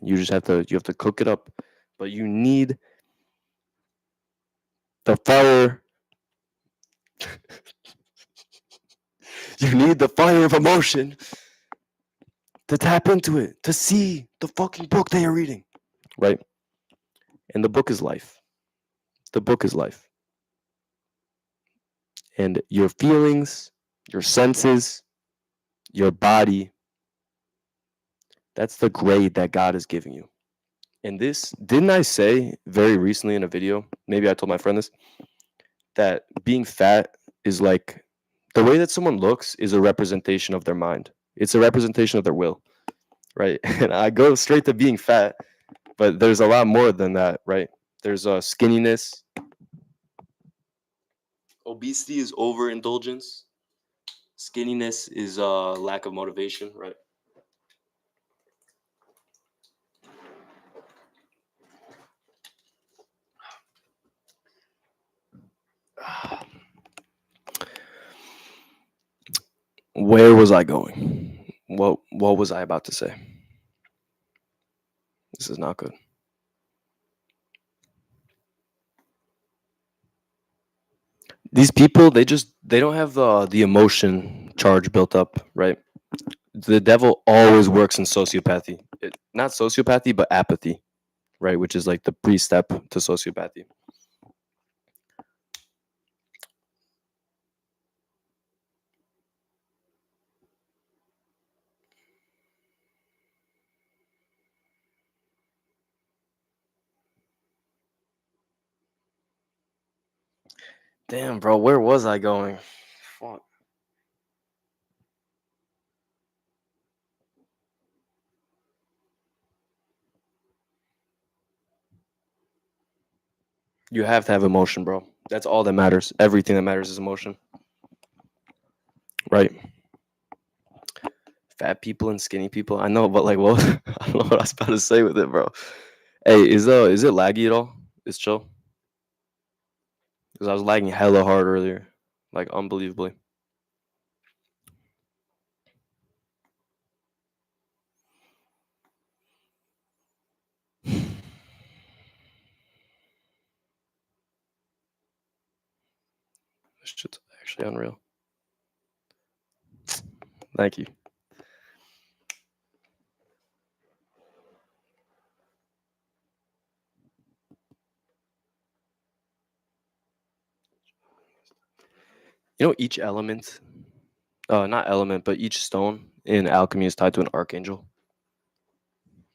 You have to cook it up. But you need the fire. You need the fire of emotion to tap into it, to see the fucking book that you're reading. Right? And the book is life. The book is life. And your feelings, your senses, your body, that's the grade that God is giving you. And this, didn't I say very recently in a video, maybe I told my friend this, that being fat is like the way that someone looks is a representation of their mind. It's a representation of their will, right? And I go straight to being fat, but there's a lot more than that, right? There's a skinniness. Obesity is overindulgence. Skinniness is lack of motivation, right? Where was I going? What was I about to say? This is not good. These people, they don't have the emotion charge built up, right? The devil always works in sociopathy. Not sociopathy, but apathy, right? Which is like the pre-step to sociopathy. Damn, bro, where was I going? Fuck. You have to have emotion, bro. That's all that matters. Everything that matters is emotion, right? Fat people and skinny people. I know, but like, what? I don't know what I was about to say with it, bro. Hey, is it laggy at all? It's chill. Because I was lagging hella hard earlier, like unbelievably. This shit's actually unreal. Thank you. You know, each element, not element, but each stone in alchemy is tied to an archangel.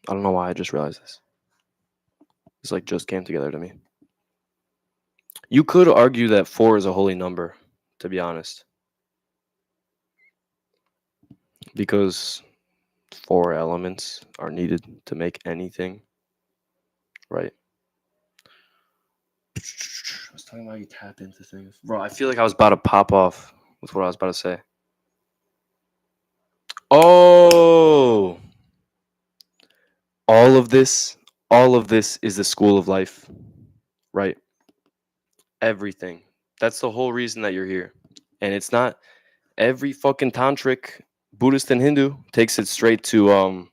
I don't know why I just realized this. It's like just came together to me. You could argue that four is a holy number, to be honest, because four elements are needed to make anything, right? I was talking about you tap into things. Bro, I feel like I was about to pop off with what I was about to say. Oh, all of this, all of this is the school of life, right? Everything. That's the whole reason that you're here. And it's not every fucking tantric Buddhist and Hindu takes it straight to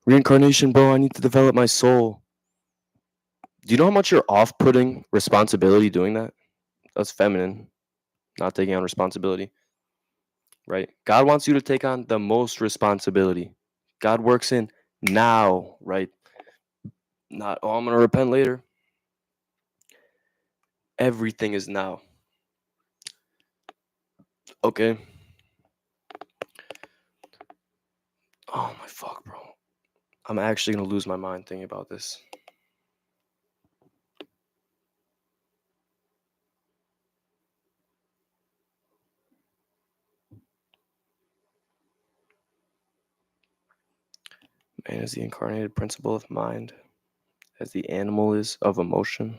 reincarnation, bro. I need to develop my soul. Do you know how much you're off-putting responsibility doing that? That's feminine, not taking on responsibility, right? God wants you to take on the most responsibility. God works in now, right? Not, oh, I'm going to repent later. Everything is now. Okay. Oh my fuck, bro. I'm actually going to lose my mind thinking about this. Man is the incarnated principle of mind, as the animal is of emotion.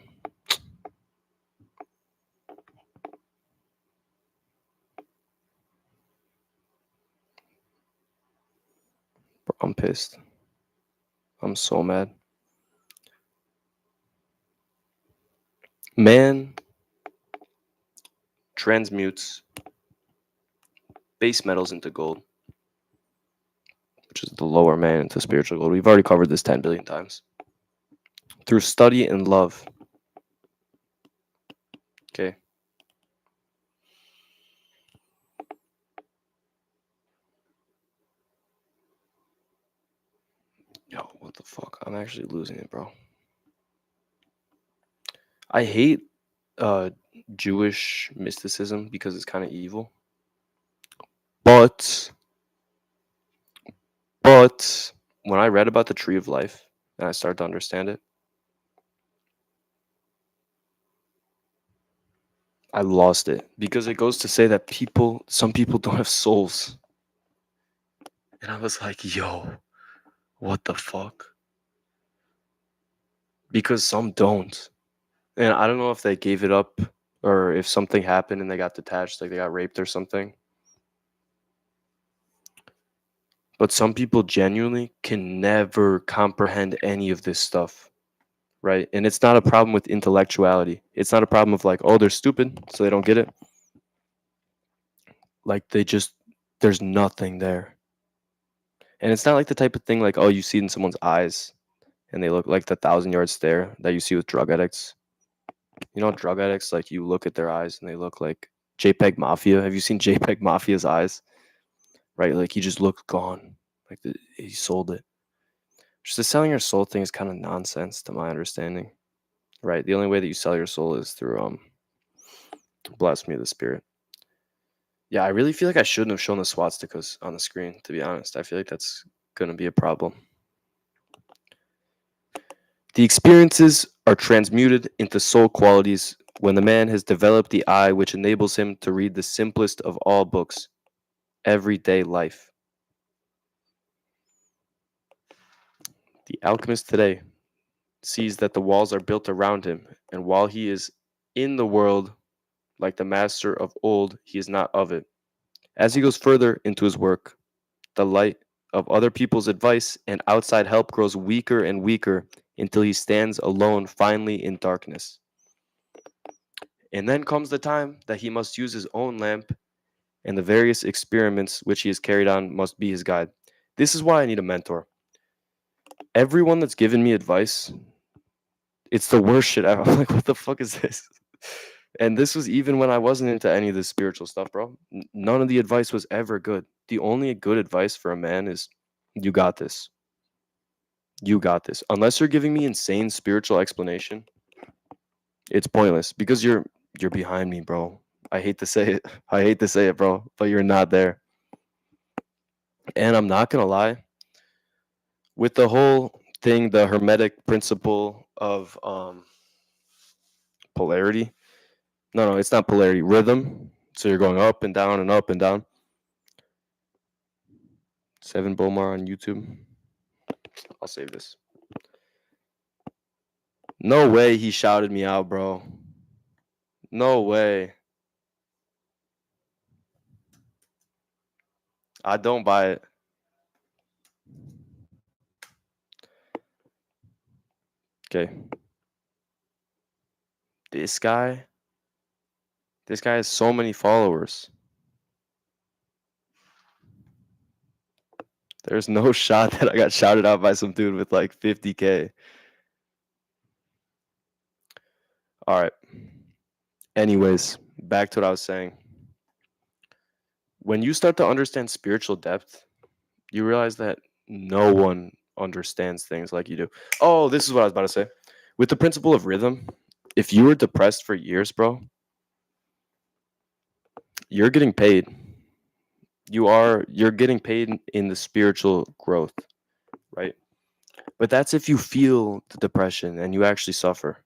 Bro, I'm pissed. I'm so mad. Man transmutes base metals into gold, which is the lower man into spiritual gold. We've already covered this 10 billion times. Through study and love. Okay. Yo, what the fuck? I'm actually losing it, bro. I hate uh Jewish mysticism because it's kind of evil. But when I read about the tree of life and I started to understand it, I lost it because it goes to say that some people don't have souls. And I was like, yo, what the fuck? Because some don't. And I don't know if they gave it up or if something happened and they got detached, like they got raped or something. But some people genuinely can never comprehend any of this stuff, right? And it's not a problem with intellectuality. It's not a problem of like, oh, they're stupid, so they don't get it. Like there's nothing there. And it's not like the type of thing like, oh, you see it in someone's eyes and they look like the 1,000 yard stare that you see with drug addicts. You know, drug addicts, like you look at their eyes and they look like JPEG Mafia. Have you seen JPEG Mafia's eyes? Right? Like he just looked gone. Like he sold it. Just the selling your soul thing is kind of nonsense to my understanding. Right? The only way that you sell your soul is through blasphemy of the spirit. Yeah, I really feel like I shouldn't have shown the swastikas on the screen, to be honest. I feel like that's gonna be a problem. The experiences are transmuted into soul qualities when the man has developed the eye which enables him to read the simplest of all books, everyday life. The alchemist today sees that the walls are built around him, and while he is in the world, like the master of old, he is not of it. As he goes further into his work, the light of other people's advice and outside help grows weaker and weaker until he stands alone finally in darkness. And then comes the time that he must use his own lamp, and the various experiments which he has carried on must be his guide. This is why I need a mentor. Everyone that's given me advice, it's the worst shit ever. I'm like, what the fuck is this? And this was even when I wasn't into any of this spiritual stuff, bro. None of the advice was ever good. The only good advice for a man is, you got this. You got this. Unless you're giving me insane spiritual explanation, it's pointless because you're behind me, bro. I hate to say it. I hate to say it, bro, but you're not there. And I'm not gonna lie, with the whole thing, the hermetic principle of polarity. No, it's not polarity. Rhythm. So you're going up and down and up and down. Seven Bomar on YouTube. I'll save this. No way he shouted me out, bro. No way. I don't buy it. Okay. This guy has so many followers. There's no shot that I got shouted out by some dude with like 50K. All right. Anyways, back to what I was saying. When you start to understand spiritual depth, you realize that no one understands things like you do. Oh, this is what I was about to say. With the principle of rhythm, if you were depressed for years, bro, you're getting paid. You're getting paid in the spiritual growth, right? But that's if you feel the depression and you actually suffer.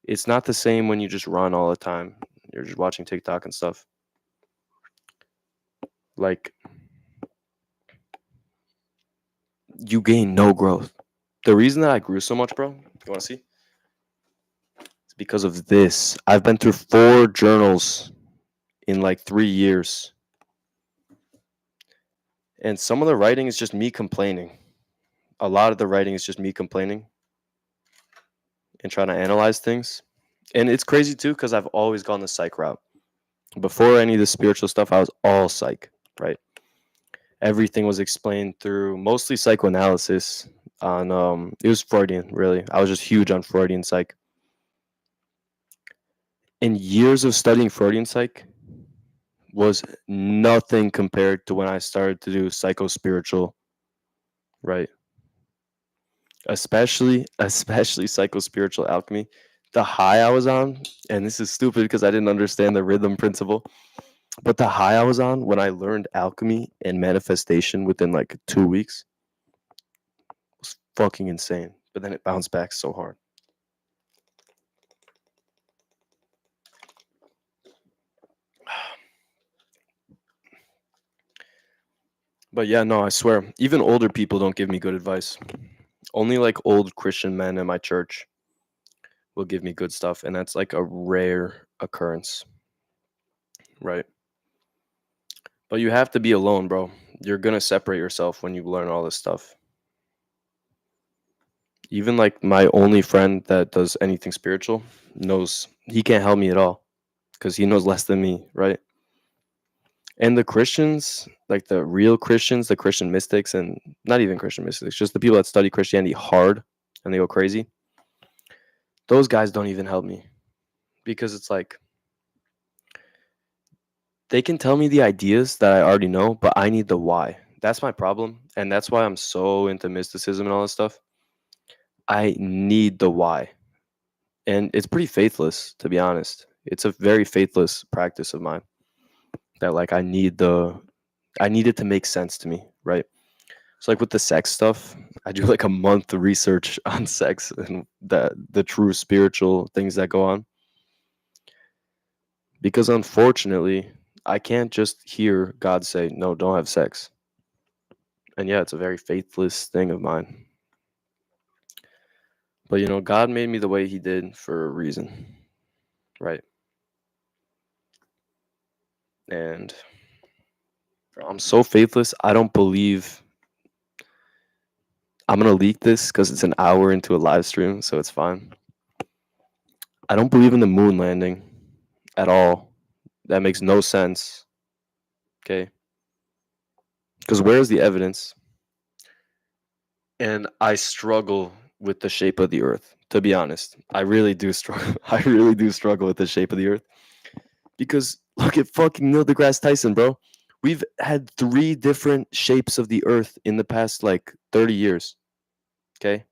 It's not the same when you just run all the time. You're just watching TikTok and stuff. Like, you gain no growth. The reason that I grew so much, bro, you want to see? It's because of this. I've been through 4 journals in like 3 years. And some of the writing is just me complaining. A lot of the writing is just me complaining and trying to analyze things. And it's crazy too, because I've always gone the psych route. Before any of the spiritual stuff, I was all psych, right? Everything was explained through mostly psychoanalysis on it was Freudian, really. I was just huge on Freudian psych. And years of studying Freudian psych was nothing compared to when I started to do psycho-spiritual, right? Especially psycho-spiritual alchemy. The high I was on, and this is stupid because I didn't understand the rhythm principle, but the high I was on when I learned alchemy and manifestation within like 2 weeks was fucking insane. But then it bounced back so hard. But yeah, no, I swear, even older people don't give me good advice. Only like old Christian men in my church will give me good stuff, and that's like a rare occurrence, right? But you have to be alone, bro. You're gonna separate yourself when you learn all this stuff. Even like my only friend that does anything spiritual knows he can't help me at all because he knows less than me, right? And the Christians, like the real Christians, the Christian mystics, and not even Christian mystics, just the people that study Christianity hard and they go crazy, those guys don't even help me because it's like they can tell me the ideas that I already know, but I need the why. That's my problem. And that's why I'm so into mysticism and all this stuff. I need the why. And it's pretty faithless, to be honest. It's a very faithless practice of mine that like I need it to make sense to me, right? So like with the sex stuff, I do like a month of research on sex and the true spiritual things that go on. Because unfortunately, I can't just hear God say, no, don't have sex. And yeah, it's a very faithless thing of mine. But God made me the way he did for a reason, right? And I'm so faithless, I don't believe I'm going to leak this because it's an hour into a live stream, so it's fine. I don't believe in the moon landing at all. That makes no sense. Okay. Because where's the evidence? And I struggle with the shape of the earth, to be honest. I really do struggle. I really do struggle with the shape of the earth. Because look at fucking Neil deGrasse Tyson, bro. We've had 3 different shapes of the earth in the past like 30 years. Okay.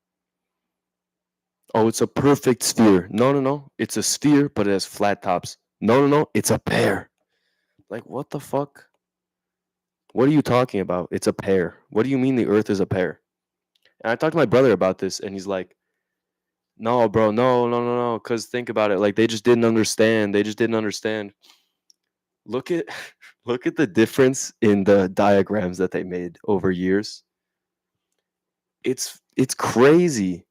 Oh, it's a perfect sphere. No, no, no. It's a sphere, but it has flat tops. No, no, no. It's a pear. Like, what the fuck? What are you talking about? It's a pear. What do you mean the earth is a pear? And I talked to my brother about this, and he's like, no, bro, no, no, no, no. Because think about it. Like, they just didn't understand. They just didn't understand. Look at look at the difference in the diagrams that they made over years. It's crazy.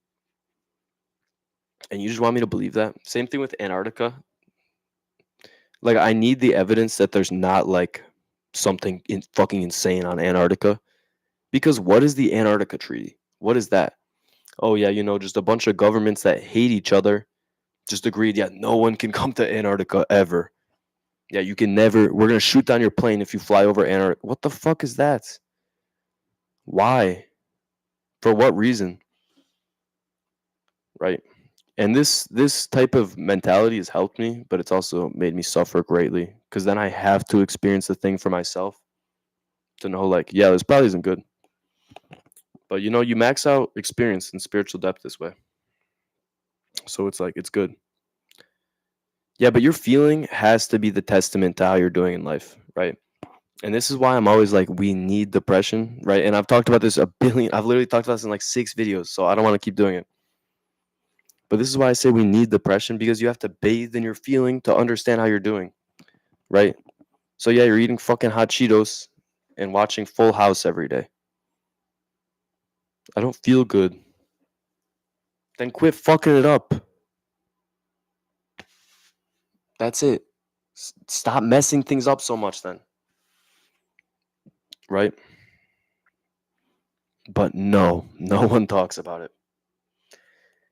And you just want me to believe that? Same thing with Antarctica. Like, I need the evidence that there's not like something fucking insane on Antarctica. Because what is the Antarctica Treaty? What is that? Oh yeah, just a bunch of governments that hate each other just agreed, yeah, no one can come to Antarctica ever. Yeah, you can never. We're gonna shoot down your plane if you fly over Antarctica. What the fuck is that? Why? For what reason? Right. And this type of mentality has helped me, but it's also made me suffer greatly because then I have to experience the thing for myself to know, like, yeah, this probably isn't good. But you max out experience and spiritual depth this way. So it's like it's good. Yeah, but your feeling has to be the testament to how you're doing in life, right? And this is why I'm always like, we need depression, right? And I've talked about this I've literally talked about this in like 6 videos, so I don't want to keep doing it. But this is why I say we need depression because you have to bathe in your feeling to understand how you're doing, right? So yeah, you're eating fucking hot Cheetos and watching Full House every day. I don't feel good. Then quit fucking it up. That's it. Stop messing things up so much then. Right? But no one talks about it.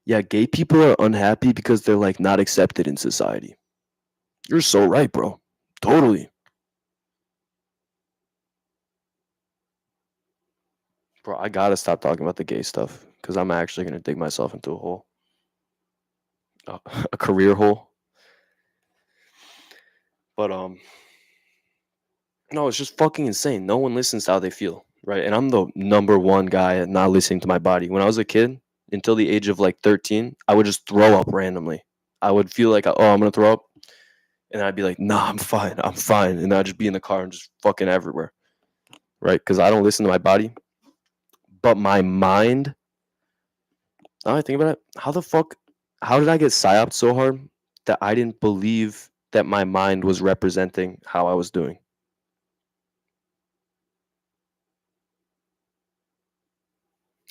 Yeah, gay people are unhappy because they're like not accepted in society. You're so right, bro. Totally. Bro, I gotta stop talking about the gay stuff because I'm actually gonna dig myself into a hole. A career hole. But no, it's just fucking insane. No one listens to how they feel, right? And I'm the number one guy at not listening to my body. When I was a kid, until the age of like 13, I would just throw up randomly. I would feel like, oh, I'm gonna throw up, and I'd be like, nah, I'm fine, and I'd just be in the car and just fucking everywhere, right? Because I don't listen to my body, but my mind. Now I think about it, how did I get psyoped so hard that I didn't believe that my mind was representing how I was doing?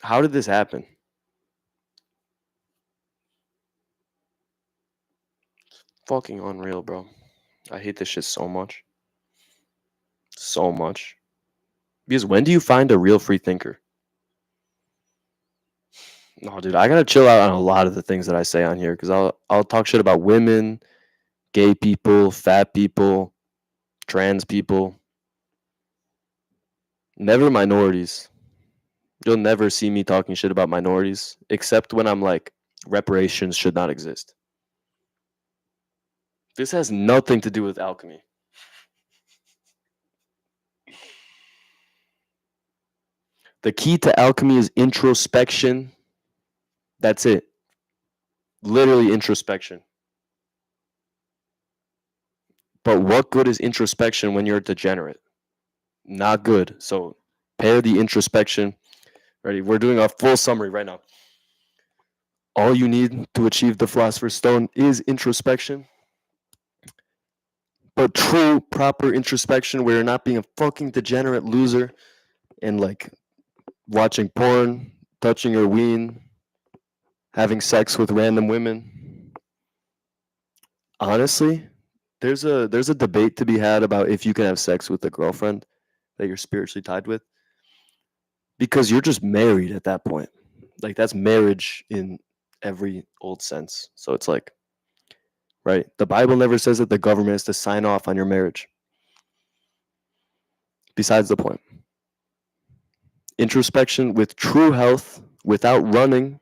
How did this happen? Fucking unreal, bro. I hate this shit so much. So much. Because when do you find a real free thinker? No, dude, I gotta chill out on a lot of the things that I say on here because I'll talk shit about women, gay people, fat people, trans people, never minorities. You'll never see me talking shit about minorities except when I'm like, reparations should not exist. This has nothing to do with alchemy. The key to alchemy is introspection. That's it. Literally introspection. But what good is introspection when you're a degenerate? Not good. So pair the introspection. Ready? We're doing a full summary right now. All you need to achieve the Philosopher's Stone is introspection. but true, proper introspection where you're not being a fucking degenerate loser and like watching porn, touching your ween, having sex with random women. Honestly, there's a debate to be had about if you can have sex with a girlfriend that you're spiritually tied with, because you're just married at that point. Like that's marriage in every old sense. So it's like, right? The Bible never says that the government has to sign off on your marriage. Besides the point. Introspection with true health without running.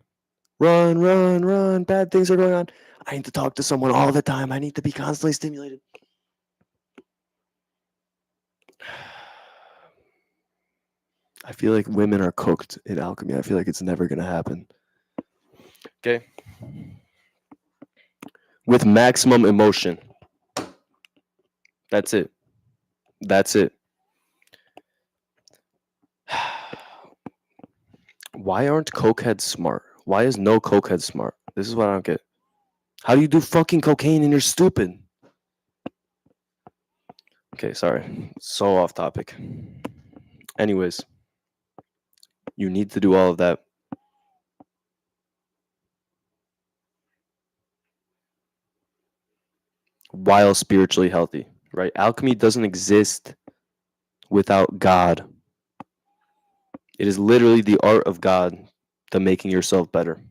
Run, run, run. Bad things are going on. I need to talk to someone all the time. I need to be constantly stimulated. I feel like women are cooked in alchemy. I feel like it's never going to happen. Okay. With maximum emotion. That's it. That's it. Why aren't cokeheads smart? Why is no cokehead smart? This is what I don't get. How do you do fucking cocaine and you're stupid? Okay, sorry. So off topic. Anyways, you need to do all of that. While spiritually healthy, right? Alchemy doesn't exist without God. It is literally the art of God, the making yourself better.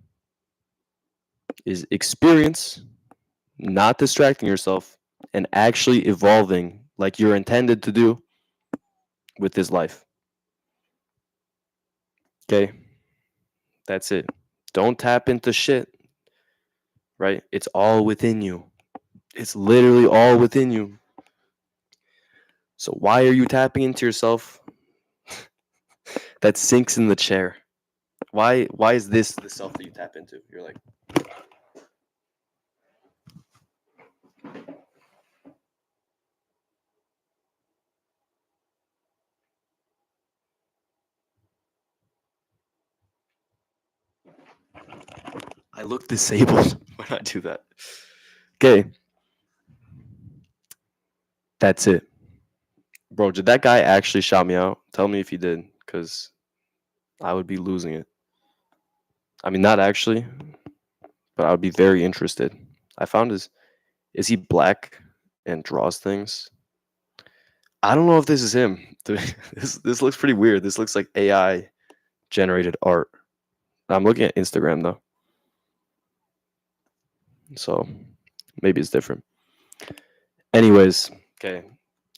Is experience, not distracting yourself, and actually evolving like you're intended to do with this life. Okay? That's it. Don't tap into shit, right? It's all within you. It's literally all within you. So why are you tapping into yourself that sinks in the chair? Why is this the self that you tap into? You're like, I look disabled when I do that. Okay. That's it. Bro, did that guy actually shout me out? Tell me if he did, because I would be losing it. I mean, not actually, but I would be very interested. I found his. Is he black and draws things? I don't know if this is him. This looks pretty weird. This looks like AI generated art. I'm looking at Instagram though, so maybe it's different. Anyways, okay,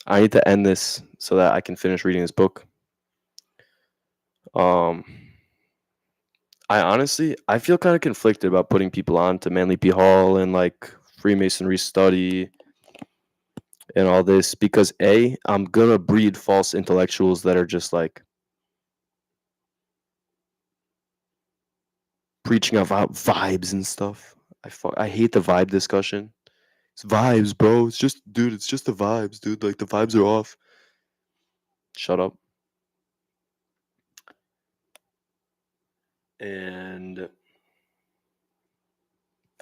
I need to end this so that I can finish reading this book. Um, I feel kind of conflicted about putting people on to Manly P. Hall and like Freemasonry study and all this because I'm gonna breed false intellectuals that are just like preaching about vibes and stuff. I hate the vibe discussion. It's vibes, bro. It's just, dude. It's just the vibes, dude. Like the vibes are off. Shut up. And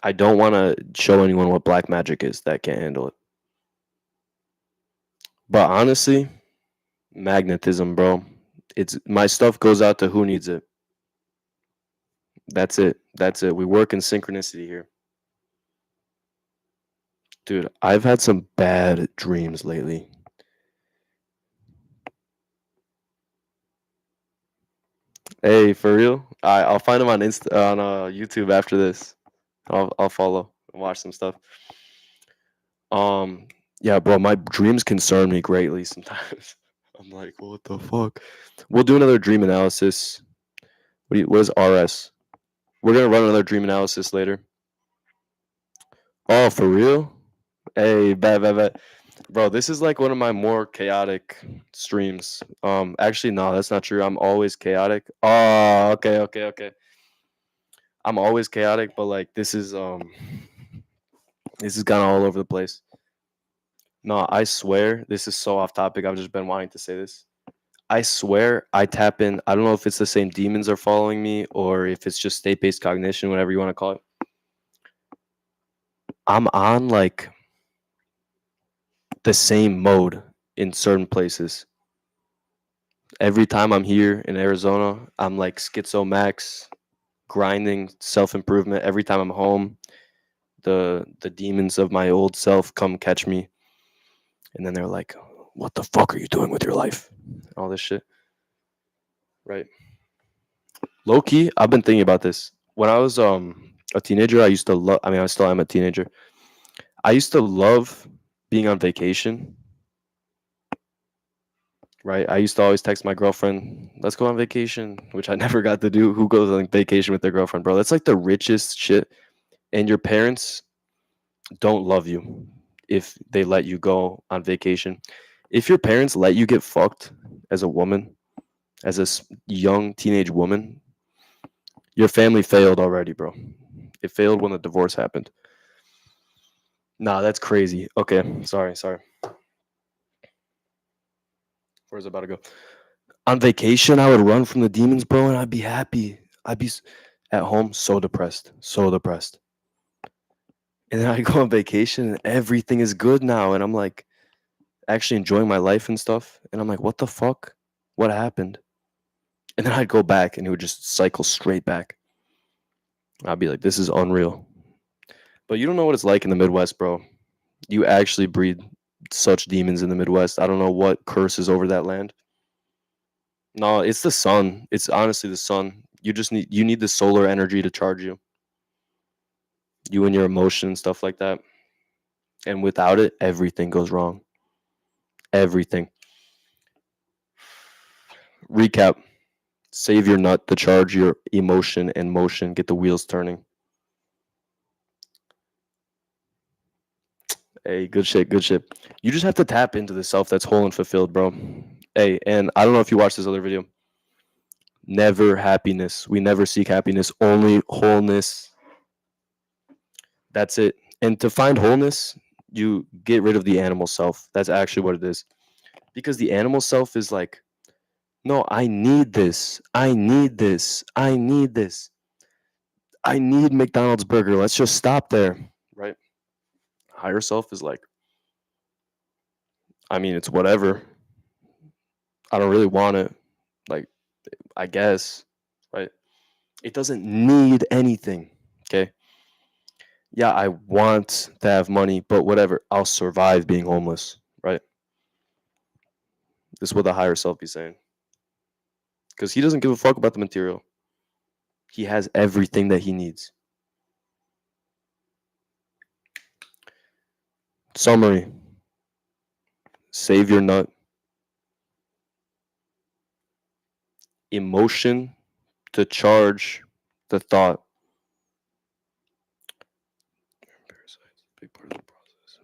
I don't want to show anyone what black magic is that can't handle it. But honestly, magnetism, bro. It's my stuff goes out to who needs it. That's it. That's it. We work in synchronicity here. Dude, I've had some bad dreams lately. Hey, for real? I'll find him on YouTube after this. I'll follow and watch some stuff. Yeah, bro, my dreams concern me greatly sometimes. I'm like, what the fuck? We'll do another dream analysis. What is RS? We're gonna run another dream analysis later. Oh, for real? Hey, bet. Bro, this is like one of my more chaotic streams. Actually, no, that's not true. I'm always chaotic. Oh, okay. I'm always chaotic, but like this is kind of all over the place. No, I swear this is so off topic. I've just been wanting to say this. I swear I tap in. I don't know if it's the same demons are following me or if it's just state-based cognition, whatever you want to call it. I'm on like the same mode in certain places. Every time I'm here in Arizona, I'm like schizo max, grinding, self improvement. Every time I'm home, the demons of my old self come catch me, and then they're like, "What the fuck are you doing with your life?" All this shit, right? Low key, I've been thinking about this. When I was a teenager, I used to love. I mean, I still am a teenager. I used to love being on vacation, right? I used to always text my girlfriend, "Let's go on vacation," which I never got to do. Who goes on vacation with their girlfriend, bro? That's like the richest shit. And your parents don't love you if they let you go on vacation. If your parents let you get fucked as a woman, as a young teenage woman, your family failed already, bro. It failed when the divorce happened. Nah, that's crazy. Okay, sorry. Where's it about to go? On vacation, I would run from the demons, bro, and I'd be happy. I'd be at home so depressed, so depressed. And then I go on vacation and everything is good now. And I'm like actually enjoying my life and stuff. And I'm like, what the fuck? What happened? And then I'd go back and it would just cycle straight back. I'd be like, this is unreal. But you don't know what it's like in the Midwest, bro. You actually breed such demons in the Midwest. I don't know what curses over that land. No, it's the sun. It's honestly the sun. You need the solar energy to charge you. You and your emotion and stuff like that. And without it, everything goes wrong. Everything. Recap. Save your nut to charge your emotion and motion. Get the wheels turning. Hey, good shit, good shit. You just have to tap into the self that's whole and fulfilled, bro. Hey, and I don't know if you watched this other video. Never happiness. We never seek happiness, only wholeness. That's it. And to find wholeness, you get rid of the animal self. That's actually what it is. Because the animal self is like, no, I need this. I need this. I need this. I need McDonald's burger. Let's just stop there. Right? Higher self is like, I mean, it's whatever. I don't really want it. Like, I guess. Right? It doesn't need anything. Okay. Yeah, I want to have money, but whatever. I'll survive being homeless. Right? This is what the higher self be saying. Because he doesn't give a fuck about the material. He has everything that he needs. Summary. Save your nut. Emotion to charge the thought. Parasites, big part of the process.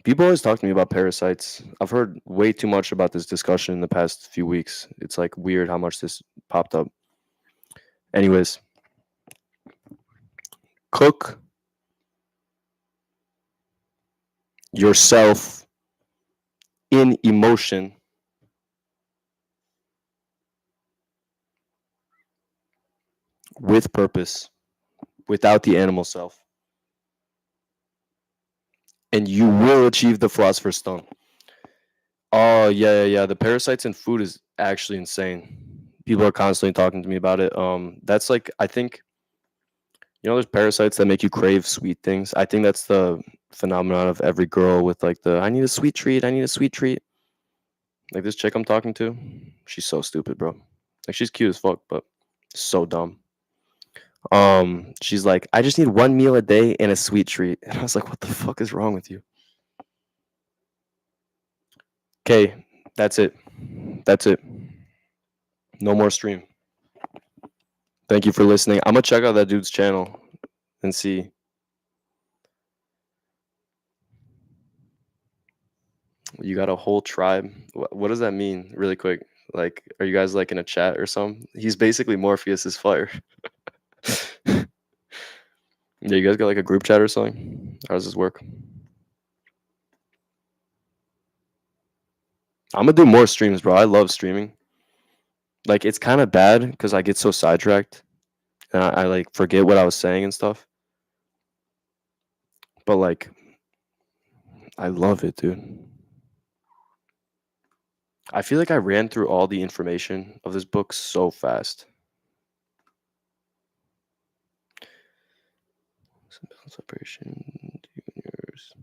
People always talk to me about parasites. I've heard way too much about this discussion in the past few weeks. It's like weird how much this popped up. Anyways, cook yourself in emotion with purpose, without the animal self, and you will achieve the philosopher's stone. Oh yeah. The parasites in food is actually insane. People are constantly talking to me about it. That's like I think there's parasites that make you crave sweet things. I think that's the phenomenon of every girl with like the I need a sweet treat. I need a sweet treat. Like this chick I'm talking to, she's so stupid, bro. Like she's cute as fuck, but so dumb. She's like, I just need one meal a day and a sweet treat. And I was like, what the fuck is wrong with you? Okay, that's it. That's it. No more stream. Thank you for listening. I'm gonna check out that dude's channel and see. You got a whole tribe. What does that mean, really quick? Like, are you guys like in a chat or something? He's basically Morpheus's fire. Yeah, you guys got like a group chat or something? How does this work? I'm gonna do more streams, bro. I love streaming. Like, it's kind of bad because I get so sidetracked and I like forget what I was saying and stuff. But like, I love it, dude. I feel like I ran through all the information of this book so fast. Separation, juniors.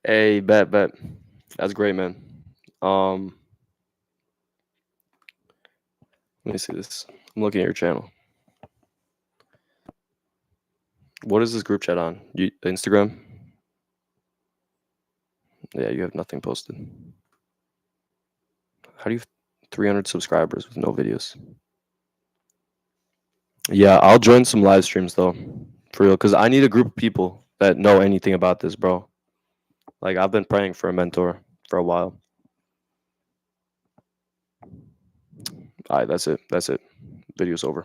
Hey, bet. That's great, man. Um, let me see this. I'm looking at your channel. What is this group chat on? Instagram? Yeah, you have nothing posted. How do you have 300 subscribers with no videos? Yeah, I'll join some live streams though, for real, because I need a group of people that know anything about this, bro. Like I've been praying for a mentor for a while. All right, that's it. Video's over.